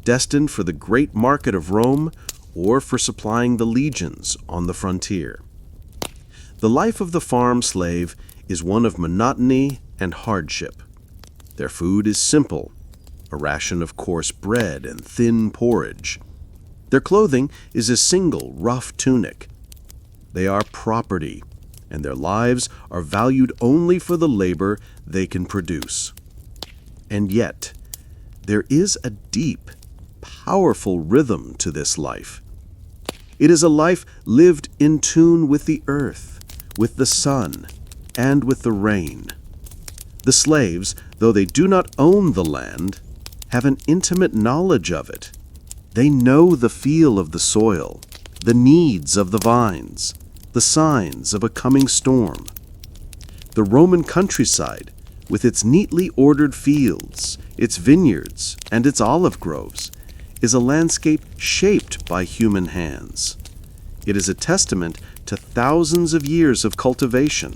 destined for the great market of Rome or for supplying the legions on the frontier. The life of the farm slave is one of monotony and hardship. Their food is simple, a ration of coarse bread and thin porridge. Their clothing is a single rough tunic. They are property, and their lives are valued only for the labor they can produce. And yet, there is a deep, powerful rhythm to this life. It is a life lived in tune with the earth, with the sun, and with the rain. The slaves, though they do not own the land, have an intimate knowledge of it. They know the feel of the soil, the needs of the vines, the signs of a coming storm. The Roman countryside, with its neatly ordered fields, its vineyards, and its olive groves, is a landscape shaped by human hands. It is a testament to thousands of years of cultivation.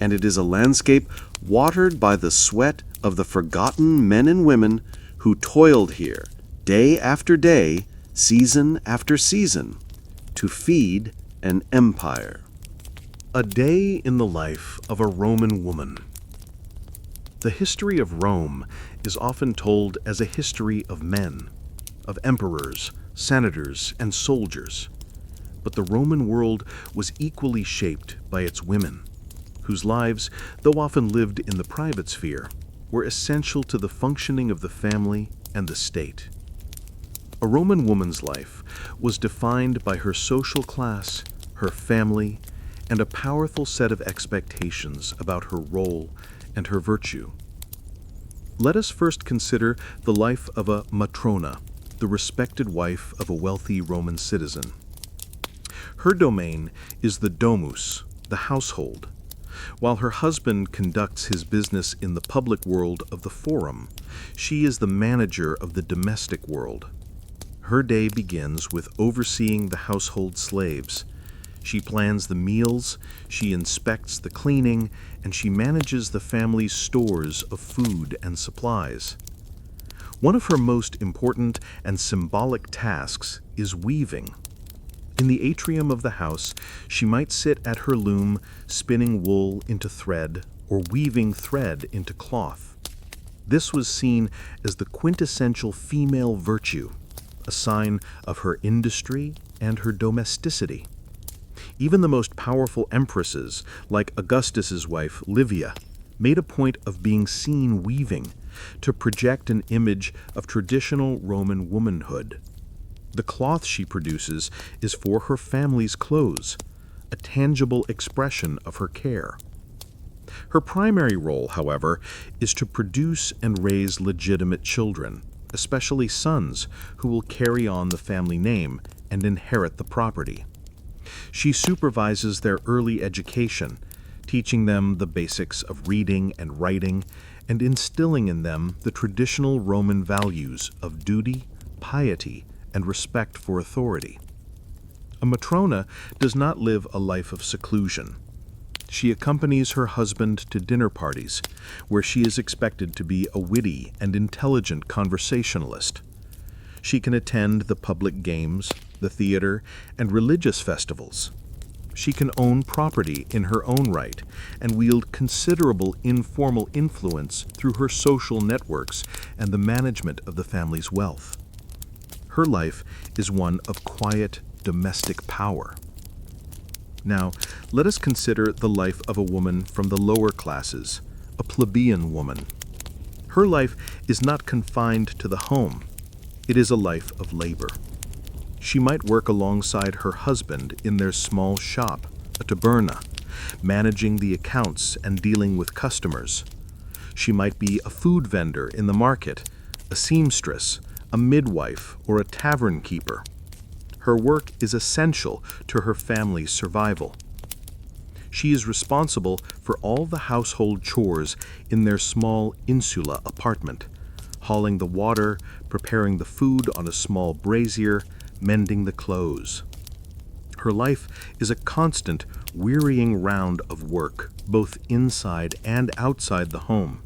and it is a landscape watered by the sweat of the forgotten men and women who toiled here day after day, season after season, to feed an empire.
A day in the life of a Roman woman. The history of Rome is often told as a history of men, of emperors, senators, and soldiers. But the Roman world was equally shaped by its women, whose lives, though often lived in the private sphere, were essential to the functioning of the family and the state. A Roman woman's life was defined by her social class, her family, and a powerful set of expectations about her role and her virtue. Let us first consider the life of a matrona, the respected wife of a wealthy Roman citizen. Her domain is the domus, the household. While her husband conducts his business in the public world of the forum, she is the manager of the domestic world. Her day begins with overseeing the household slaves. She plans the meals, she inspects the cleaning, and she manages the family's stores of food and supplies. One of her most important and symbolic tasks is weaving. In the atrium of the house, she might sit at her loom, spinning wool into thread or weaving thread into cloth. This was seen as the quintessential female virtue, a sign of her industry and her domesticity. Even the most powerful empresses, like Augustus's wife Livia, made a point of being seen weaving to project an image of traditional Roman womanhood. The cloth she produces is for her family's clothes, a tangible expression of her care. Her primary role, however, is to produce and raise legitimate children, especially sons who will carry on the family name and inherit the property. She supervises their early education, teaching them the basics of reading and writing, and instilling in them the traditional Roman values of duty, piety, and respect for authority. A matrona does not live a life of seclusion. She accompanies her husband to dinner parties, where she is expected to be a witty and intelligent conversationalist. She can attend the public games, the theater, and religious festivals. She can own property in her own right and wield considerable informal influence through her social networks and the management of the family's wealth. Her life is one of quiet domestic power. Now, let us consider the life of a woman from the lower classes, a plebeian woman. Her life is not confined to the home. It is a life of labor. She might work alongside her husband in their small shop, a taberna, managing the accounts and dealing with customers. She might be a food vendor in the market, a seamstress, a midwife, or a tavern keeper. Her work is essential to her family's survival. She is responsible for all the household chores in their small insula apartment, hauling the water, preparing the food on a small brazier, mending the clothes. Her life is a constant, wearying round of work, both inside and outside the home.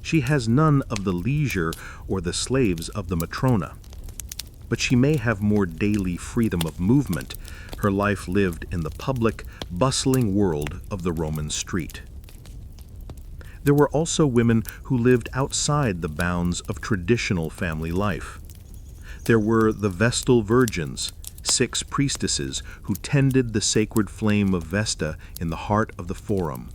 She has none of the leisure or the slaves of the matrona, but she may have more daily freedom of movement, her life lived in the public, bustling world of the Roman street. There were also women who lived outside the bounds of traditional family life. There were the Vestal Virgins, 6 priestesses who tended the sacred flame of Vesta in the heart of the Forum.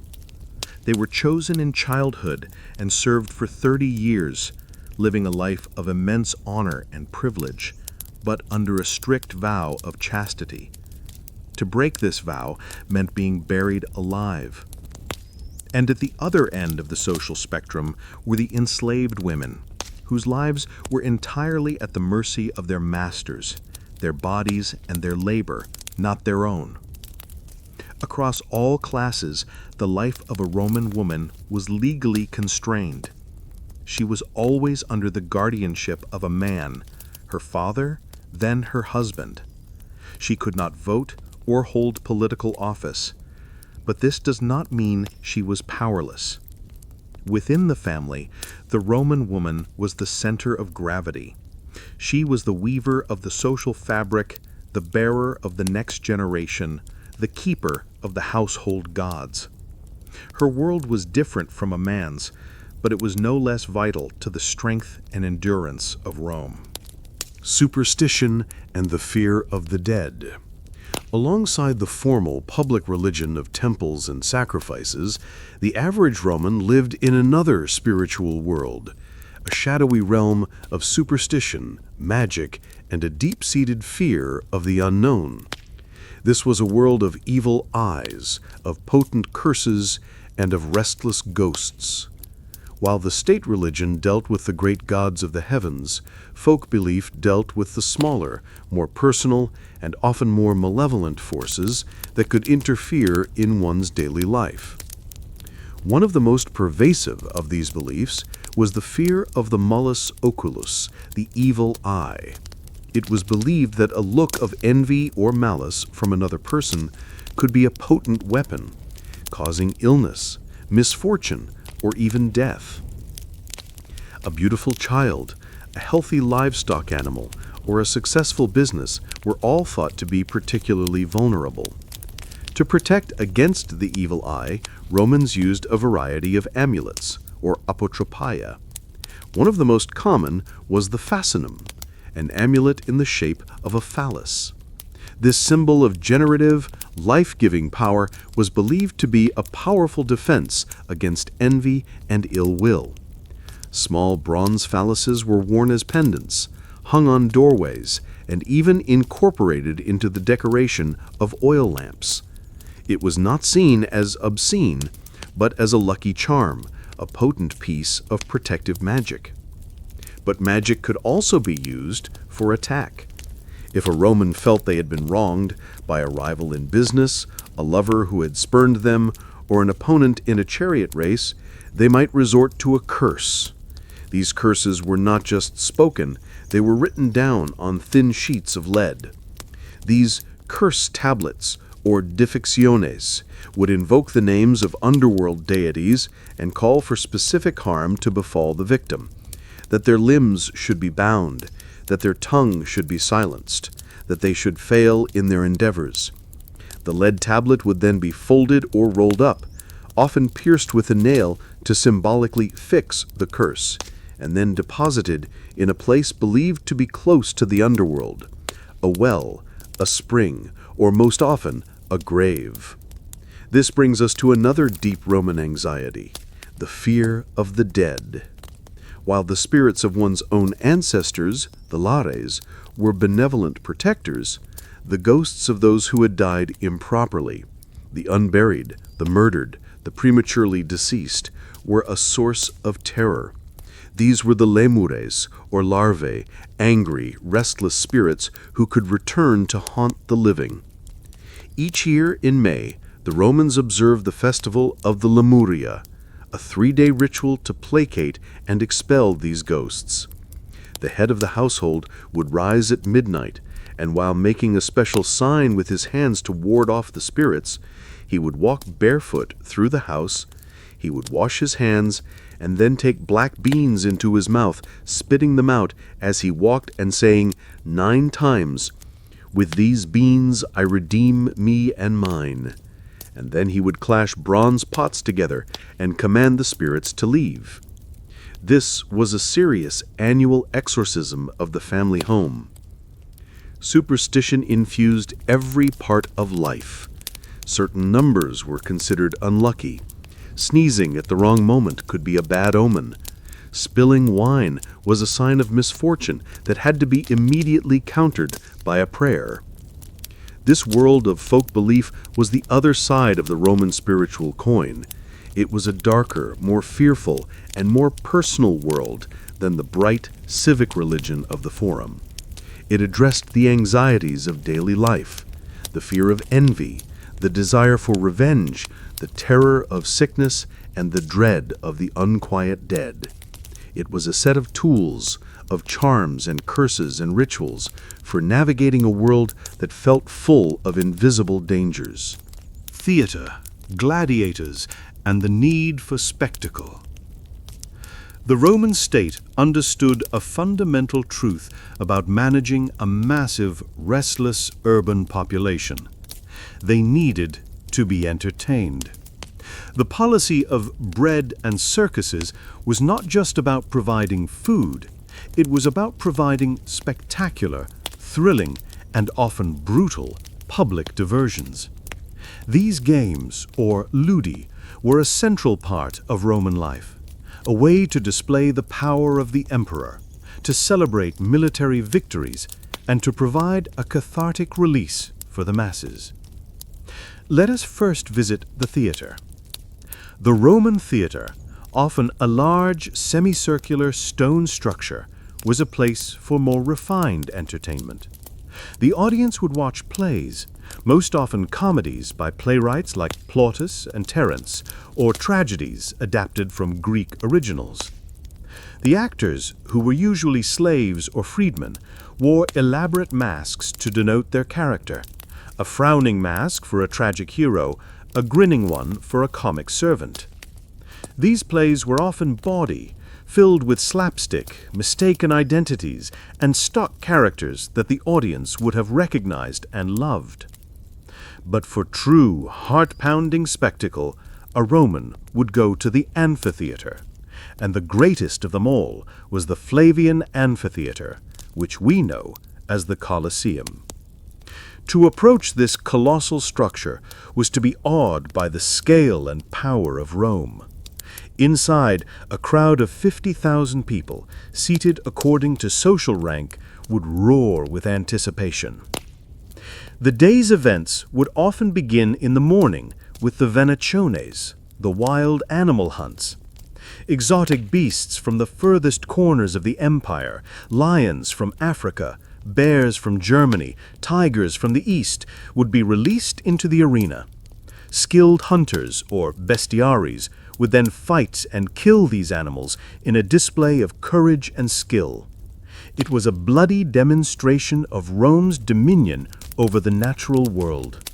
They were chosen in childhood and served for 30 years, living a life of immense honor and privilege, but under a strict vow of chastity. To break this vow meant being buried alive. And at the other end of the social spectrum were the enslaved women, whose lives were entirely at the mercy of their masters, their bodies and their labor, not their own. Across all classes, the life of a Roman woman was legally constrained. She was always under the guardianship of a man, her father, then her husband. She could not vote or hold political office,
But this does not mean she was powerless. Within the family, the Roman woman was the center of gravity. She was the weaver of the social fabric, the bearer of the next generation, the keeper of the household gods. Her world was different from a man's, but it was no less vital to the strength and endurance of Rome.
Superstition and the fear of the dead. Alongside the formal public religion of temples and sacrifices, the average Roman lived in another spiritual world, a shadowy realm of superstition, magic, and a deep-seated fear of the unknown. This was a world of evil eyes, of potent curses, and of restless ghosts. While the state religion dealt with the great gods of the heavens, folk belief dealt with the smaller, more personal, and often more malevolent forces that could interfere in one's daily life. One of the most pervasive of these beliefs was the fear of the molus oculus, the evil eye. It was believed that a look of envy or malice from another person could be a potent weapon, causing illness, misfortune, or even death. A beautiful child, a healthy livestock animal, or a successful business were all thought to be particularly vulnerable. To protect against the evil eye, Romans used a variety of amulets, or apotropaia. One of the most common was the fascinum, an amulet in the shape of a phallus. This symbol of generative, life-giving power was believed to be a powerful defense against envy and ill will. Small bronze phalluses were worn as pendants, hung on doorways, and even incorporated into the decoration of oil lamps. It was not seen as obscene, but as a lucky charm, a potent piece of protective magic. But magic could also be used for attack. If a Roman felt they had been wronged by a rival in business, a lover who had spurned them, or an opponent in a chariot race, they might resort to a curse. These curses were not just spoken, they were written down on thin sheets of lead. These curse tablets, or difficciones, would invoke the names of underworld deities and call for specific harm to befall the victim, that their limbs should be bound, that their tongue should be silenced, that they should fail in their endeavors. The lead tablet would then be folded or rolled up, often pierced with a nail to symbolically fix the curse, and then deposited in a place believed to be close to the underworld, a well, a spring, or most often, a grave. This brings us to another deep Roman anxiety, the fear of the dead. While the spirits of one's own ancestors, the lares, were benevolent protectors, the ghosts of those who had died improperly, the unburied, the murdered, the prematurely deceased, were a source of terror. These were the lemures, or larvae, angry, restless spirits who could return to haunt the living. Each year in May, the Romans observed the festival of the Lemuria, a 3-day ritual to placate and expel these ghosts. The head of the household would rise at midnight, and while making a special sign with his hands to ward off the spirits, he would walk barefoot through the house. He would wash his hands and then take black beans into his mouth, spitting them out as he walked and saying 9 times, "With these beans I redeem me and mine." And then he would clash bronze pots together and command the spirits to leave. This was a serious annual exorcism of the family home. Superstition infused every part of life. Certain numbers were considered unlucky. Sneezing at the wrong moment could be a bad omen. Spilling wine was a sign of misfortune that had to be immediately countered by a prayer. This world of folk belief was the other side of the Roman spiritual coin. It was a darker, more fearful, and more personal world than the bright civic religion of the Forum. It addressed the anxieties of daily life, the fear of envy, the desire for revenge, the terror of sickness, and the dread of the unquiet dead. It was a set of tools, of charms and curses and rituals for navigating a world that felt full of invisible dangers. Theater gladiators, and the need for spectacle. The Roman state understood a fundamental truth about managing a massive, restless urban population. They needed to be entertained. The policy of bread and circuses was not just about providing food, it was about providing spectacular, thrilling, and often brutal public diversions. These games, or ludi, were a central part of Roman life, a way to display the power of the emperor, to celebrate military victories, and to provide a cathartic release for the masses. Let us first visit the theater. The Roman theater, often a large semicircular stone structure, was a place for more refined entertainment. The audience would watch plays, most often comedies by playwrights like Plautus and Terence, or tragedies adapted from Greek originals. The actors, who were usually slaves or freedmen, wore elaborate masks to denote their character, a frowning mask for a tragic hero, a grinning one for a comic servant. These plays were often bawdy, filled with slapstick, mistaken identities, and stock characters that the audience would have recognized and loved. But for true, heart-pounding spectacle, a Roman would go to the amphitheater, and the greatest of them all was the Flavian amphitheater, which we know as the Colosseum. To approach this colossal structure was to be awed by the scale and power of Rome. Inside, a crowd of 50,000 people, seated according to social rank, would roar with anticipation. The day's events would often begin in the morning with the venaciones, the wild animal hunts. Exotic beasts from the furthest corners of the empire, lions from Africa, bears from Germany, tigers from the east, would be released into the arena. Skilled hunters, or bestiaries, would then fight and kill these animals in a display of courage and skill. It was a bloody demonstration of Rome's dominion over the natural world.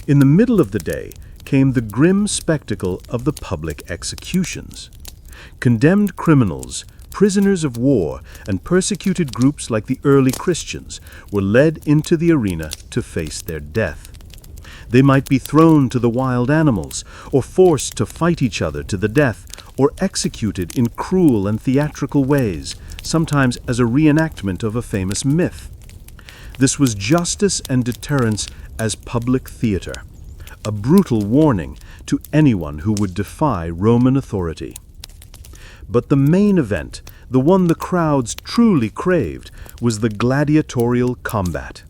In the middle of the day came the grim spectacle of the public executions. Condemned criminals, prisoners of war, and persecuted groups like the early Christians were led into the arena to face their death. They might be thrown to the wild animals, or forced to fight each other to the death, or executed in cruel and theatrical ways, sometimes as a reenactment of a famous myth. This was justice and deterrence as public theater, a brutal warning to anyone who would defy Roman authority. But the main event, the one the crowds truly craved, was the gladiatorial combat.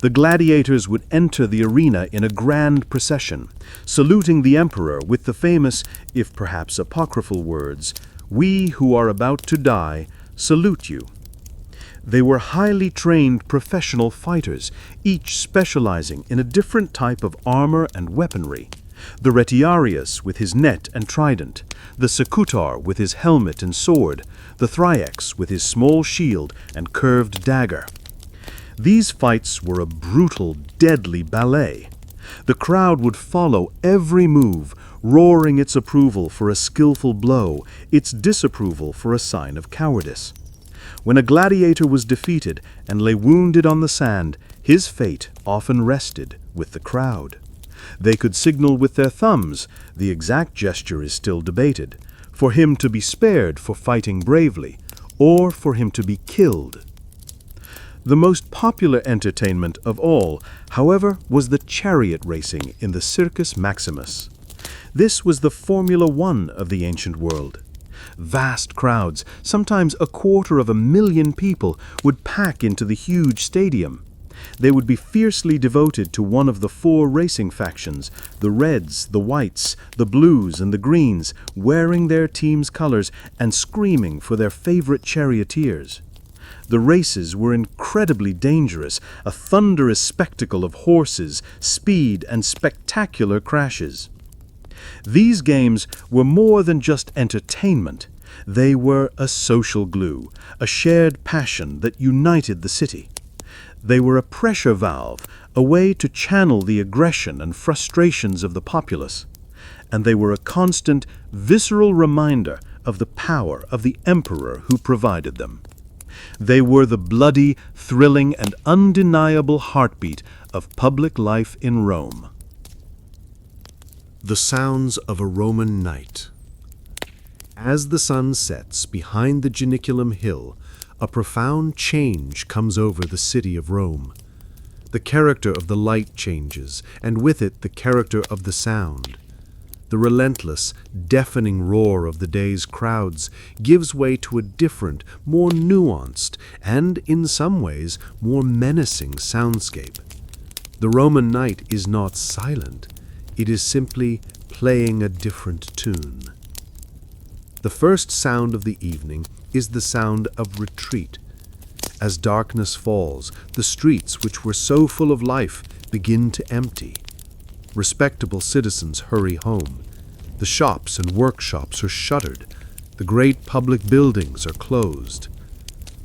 The gladiators would enter the arena in a grand procession, saluting the emperor with the famous, if perhaps apocryphal words, "We who are about to die salute you." They were highly trained professional fighters, each specializing in a different type of armor and weaponry. The retiarius with his net and trident, the secutor with his helmet and sword, the thriax with his small shield and curved dagger. These fights were a brutal, deadly ballet. The crowd would follow every move, roaring its approval for a skillful blow, its disapproval for a sign of cowardice. When a gladiator was defeated and lay wounded on the sand, his fate often rested with the crowd. They could signal with their thumbs, the exact gesture is still debated, for him to be spared for fighting bravely, or for him to be killed. The most popular entertainment of all, however, was the chariot racing in the Circus Maximus. This was the Formula One of the ancient world. Vast crowds, sometimes 250,000 people, would pack into the huge stadium. They would be fiercely devoted to one of the 4 racing factions, the Reds, the Whites, the Blues, and the Greens, wearing their team's colors and screaming for their favorite charioteers. The races were incredibly dangerous, a thunderous spectacle of horses, speed, and spectacular crashes. These games were more than just entertainment. They were a social glue, a shared passion that united the city. They were a pressure valve, a way to channel the aggression and frustrations of the populace. And they were a constant, visceral reminder of the power of the emperor who provided them. They were the bloody, thrilling, and undeniable heartbeat of public life in Rome.
The sounds of a Roman night. As the sun sets behind the Janiculum Hill, a profound change comes over the city of Rome. The character of the light changes, and with it the character of the sound. The relentless, deafening roar of the day's crowds gives way to a different, more nuanced, and, in some ways, more menacing soundscape. The Roman night is not silent. It is simply playing a different tune. The first sound of the evening is the sound of retreat. As darkness falls, the streets, which were so full of life, begin to empty. Respectable citizens hurry home. The shops and workshops are shuttered. The great public buildings are closed.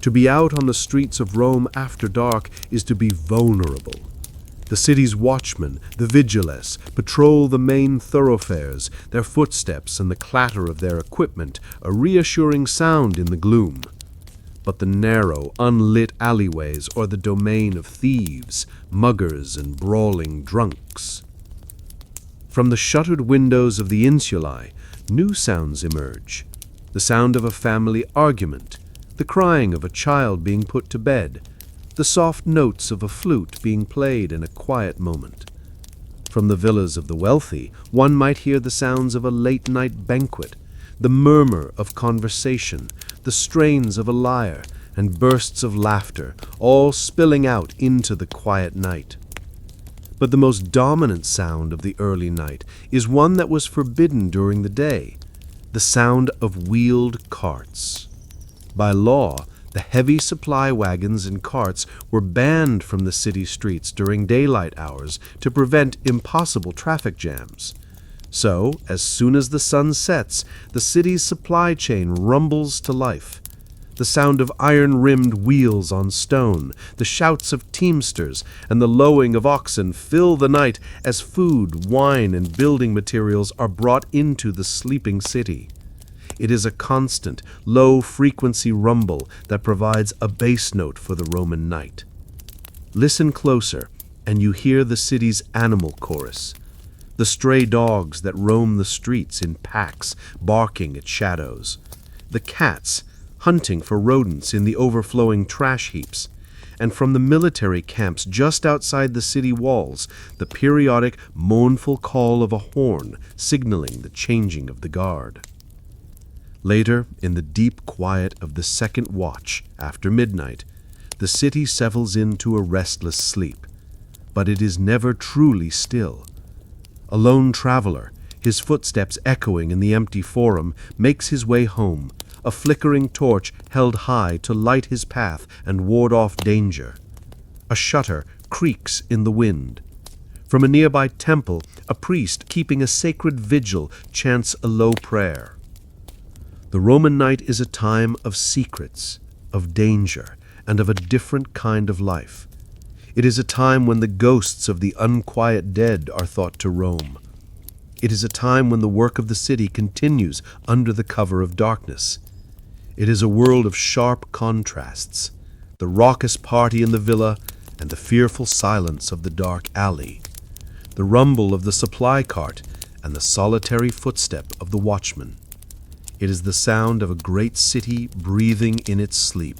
To be out on the streets of Rome after dark is to be vulnerable. The city's watchmen, the vigiles, patrol the main thoroughfares, their footsteps and the clatter of their equipment a reassuring sound in the gloom. But the narrow, unlit alleyways are the domain of thieves, muggers, and brawling drunks. From the shuttered windows of the insulae, new sounds emerge. The sound of a family argument, the crying of a child being put to bed, the soft notes of a flute being played in a quiet moment. From the villas of the wealthy, one might hear the sounds of a late-night banquet, the murmur of conversation, the strains of a lyre, and bursts of laughter, all spilling out into the quiet night. But the most dominant sound of the early night is one that was forbidden during the day, the sound of wheeled carts. By law, the heavy supply wagons and carts were banned from the city streets during daylight hours to prevent impossible traffic jams. So, as soon as the sun sets, the city's supply chain rumbles to life. The sound of iron-rimmed wheels on stone, the shouts of teamsters, and the lowing of oxen fill the night as food, wine, and building materials are brought into the sleeping city. It is a constant, low-frequency rumble that provides a bass note for the Roman night. Listen closer, and you hear the city's animal chorus. The stray dogs that roam the streets in packs, barking at shadows. The cats, hunting for rodents in the overflowing trash heaps. And from the military camps just outside the city walls, the periodic, mournful call of a horn signaling the changing of the guard. Later, in the deep quiet of the second watch after midnight, the city settles into a restless sleep. But it is never truly still. A lone traveler, his footsteps echoing in the empty forum, makes his way home, a flickering torch held high to light his path and ward off danger. A shutter creaks in the wind. From a nearby temple, a priest keeping a sacred vigil chants a low prayer. The Roman night is a time of secrets, of danger, and of a different kind of life. It is a time when the ghosts of the unquiet dead are thought to roam. It is a time when the work of the city continues under the cover of darkness. It is a world of sharp contrasts, the raucous party in the villa and the fearful silence of the dark alley, the rumble of the supply cart and the solitary footstep of the watchman. It is the sound of a great city breathing in its sleep,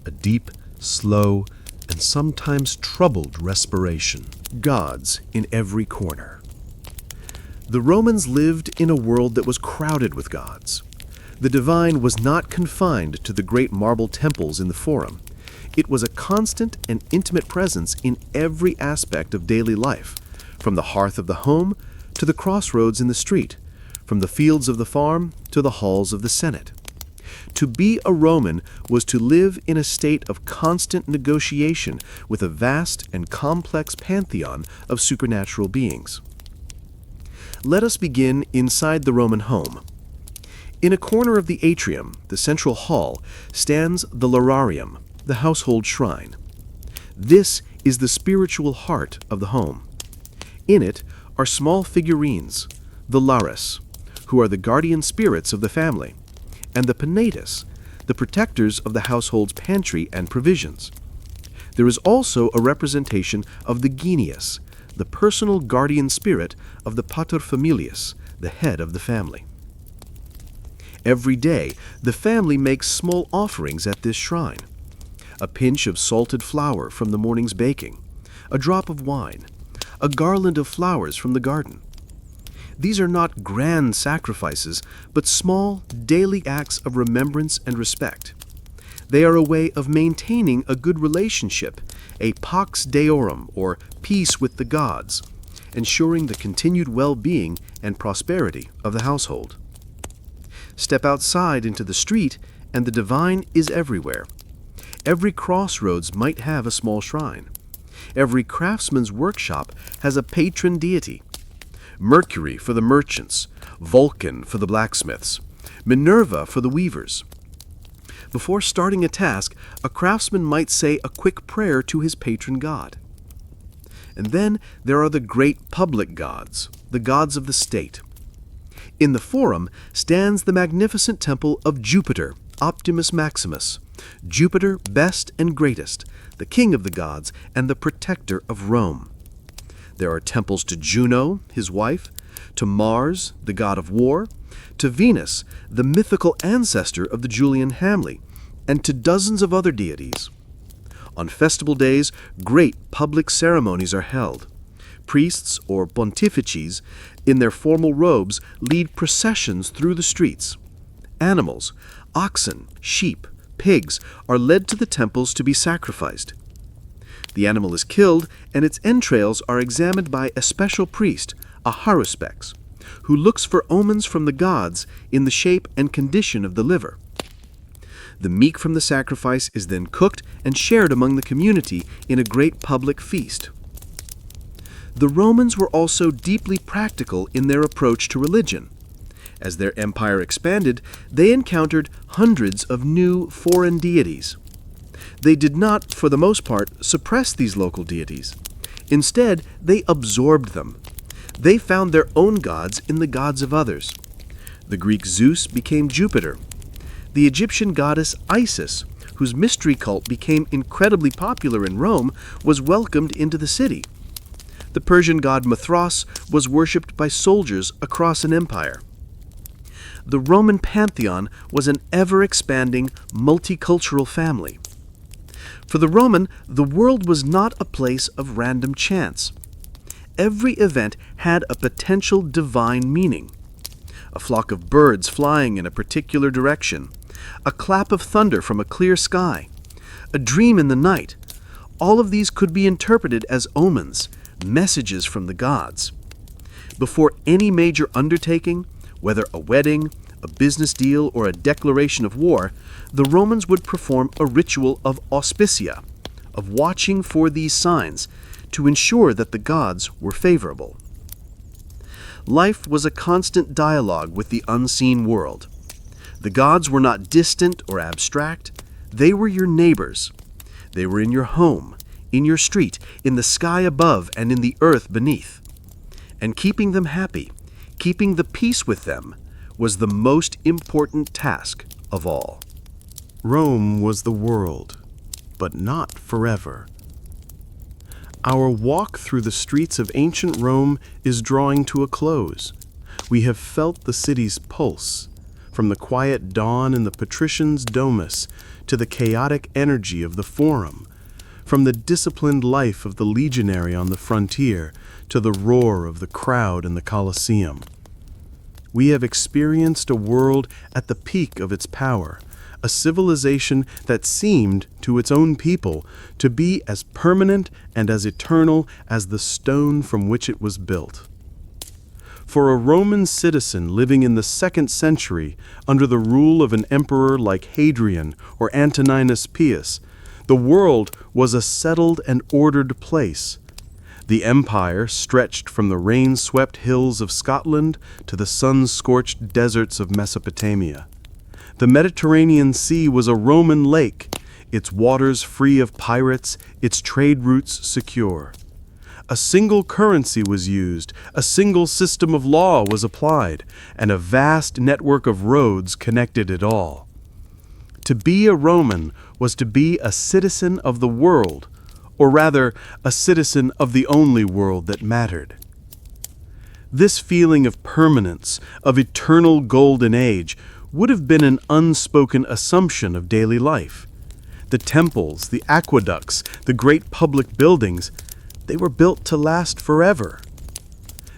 a deep, slow, and sometimes troubled respiration.
Gods in every corner. The Romans lived in a world that was crowded with gods. The divine was not confined to the great marble temples in the Forum. It was a constant and intimate presence in every aspect of daily life, from the hearth of the home to the crossroads in the street, from the fields of the farm to the halls of the Senate. To be a Roman was to live in a state of constant negotiation with a vast and complex pantheon of supernatural beings. Let us begin inside the Roman home. In a corner of the atrium, the central hall, stands the lararium, the household shrine. This is the spiritual heart of the home. In it are small figurines, the lares, who are the guardian spirits of the family, and the penates, the protectors of the household's pantry and provisions. There is also a representation of the genius, the personal guardian spirit of the paterfamilias, the head of the family. Every day, the family makes small offerings at this shrine. A pinch of salted flour from the morning's baking, a drop of wine, a garland of flowers from the garden. These are not grand sacrifices, but small, daily acts of remembrance and respect. They are a way of maintaining a good relationship, a pax deorum, or peace with the gods, ensuring the continued well-being and prosperity of the household. Step outside into the street, and the divine is everywhere. Every crossroads might have a small shrine. Every craftsman's workshop has a patron deity. Mercury for the merchants, Vulcan for the blacksmiths, Minerva for the weavers. Before starting a task, a craftsman might say a quick prayer to his patron god. And then there are the great public gods, the gods of the state. In the Forum stands the magnificent temple of Jupiter, Optimus Maximus, Jupiter best and greatest, the king of the gods and the protector of Rome. There are temples to Juno, his wife, to Mars, the god of war, to Venus, the mythical ancestor of the Julian family, and to dozens of other deities. On festival days, great public ceremonies are held. Priests, or pontifices, in their formal robes, lead processions through the streets. Animals, oxen, sheep, pigs, are led to the temples to be sacrificed. The animal is killed, and its entrails are examined by a special priest, a haruspex, who looks for omens from the gods in the shape and condition of the liver. The meat from the sacrifice is then cooked and shared among the community in a great public feast. The Romans were also deeply practical in their approach to religion. As their empire expanded, they encountered hundreds of new foreign deities. They did not, for the most part, suppress these local deities. Instead, they absorbed them. They found their own gods in the gods of others. The Greek Zeus became Jupiter. The Egyptian goddess Isis, whose mystery cult became incredibly popular in Rome, was welcomed into the city. The Persian god Mithras was worshipped by soldiers across an empire. The Roman pantheon was an ever-expanding, multicultural family. For the Roman, the world was not a place of random chance. Every event had a potential divine meaning. A flock of birds flying in a particular direction, a clap of thunder from a clear sky, a dream in the night, all of these could be interpreted as omens, messages from the gods. Before any major undertaking, whether a wedding, a business deal, or a declaration of war, the Romans would perform a ritual of auspicia, of watching for these signs, to ensure that the gods were favorable. Life was a constant dialogue with the unseen world. The gods were not distant or abstract. They were your neighbors. They were in your home, in your street, in the sky above, and in the earth beneath. And keeping them happy, keeping the peace with them, was the most important task of all.
Rome was the world, but not forever. Our walk through the streets of ancient Rome is drawing to a close. We have felt the city's pulse, from the quiet dawn in the patrician's domus to the chaotic energy of the Forum, from the disciplined life of the legionary on the frontier to the roar of the crowd in the Colosseum. We have experienced a world at the peak of its power, a civilization that seemed, to its own people, to be as permanent and as eternal as the stone from which it was built. For a Roman citizen living in the 2nd century under the rule of an emperor like Hadrian or Antoninus Pius, the world was a settled and ordered place. The empire stretched from the rain-swept hills of Scotland to the sun-scorched deserts of Mesopotamia. The Mediterranean Sea was a Roman lake. its waters free of pirates, its trade routes secure. A single currency was used, a single system of law was applied, and a vast network of roads connected it all. To be a Roman was to be a citizen of the world, or rather, a citizen of the only world that mattered. This feeling of permanence, of eternal golden age, would have been an unspoken assumption of daily life. The temples, the aqueducts, the great public buildings, they were built to last forever.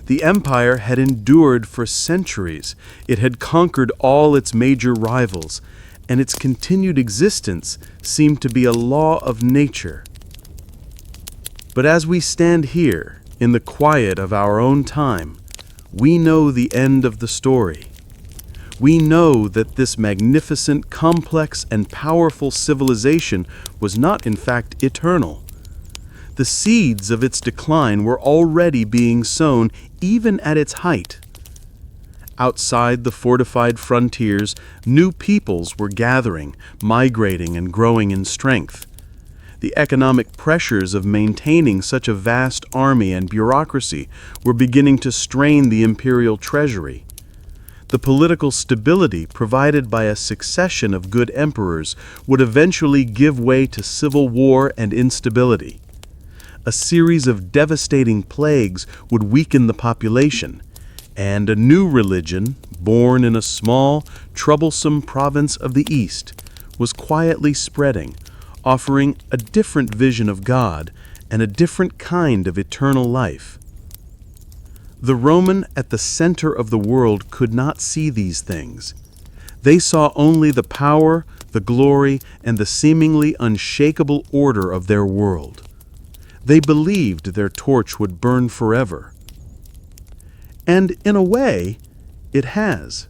The empire had endured for centuries. It had conquered all its major rivals, and its continued existence seemed to be a law of nature. But as we stand here, in the quiet of our own time, we know the end of the story. We know that this magnificent, complex, and powerful civilization was not in fact eternal. The seeds of its decline were already being sown even at its height. Outside the fortified frontiers, new peoples were gathering, migrating, and growing in strength. The economic pressures of maintaining such a vast army and bureaucracy were beginning to strain the imperial treasury. The political stability provided by a succession of good emperors would eventually give way to civil war and instability. A series of devastating plagues would weaken the population, and a new religion, born in a small, troublesome province of the East, was quietly spreading, offering a different vision of God and a different kind of eternal life. The Roman at the center of the world could not see these things. They saw only the power, the glory, and the seemingly unshakable order of their world. They believed their torch would burn forever. And in a way, it has.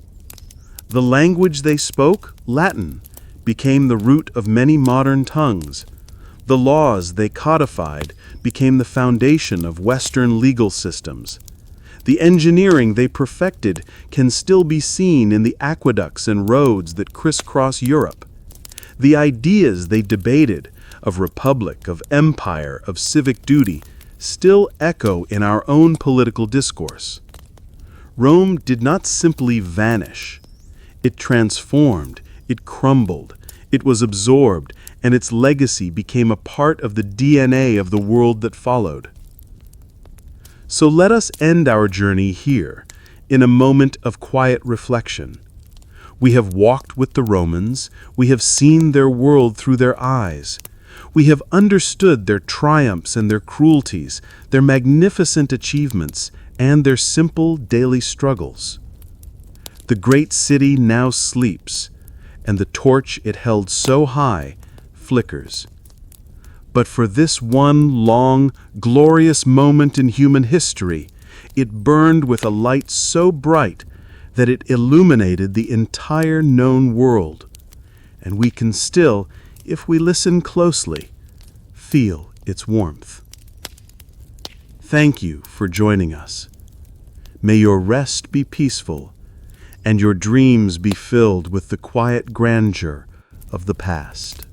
The language they spoke, Latin, became the root of many modern tongues. The laws they codified became the foundation of Western legal systems. The engineering they perfected can still be seen in the aqueducts and roads that crisscross Europe. The ideas they debated, of republic, of empire, of civic duty, still echo in our own political discourse. Rome did not simply vanish. It transformed, it crumbled, it was absorbed, and its legacy became a part of the DNA of the world that followed. So let us end our journey here, in a moment of quiet reflection. We have walked with the Romans, we have seen their world through their eyes. We have understood their triumphs and their cruelties, their magnificent achievements, and their simple daily struggles. The great city now sleeps, and the torch it held so high flickers. But for this one long, glorious moment in human history, it burned with a light so bright that it illuminated the entire known world, and we can still, if we listen closely, feel its warmth. Thank you for joining us. May your rest be peaceful, and your dreams be filled with the quiet grandeur of the past.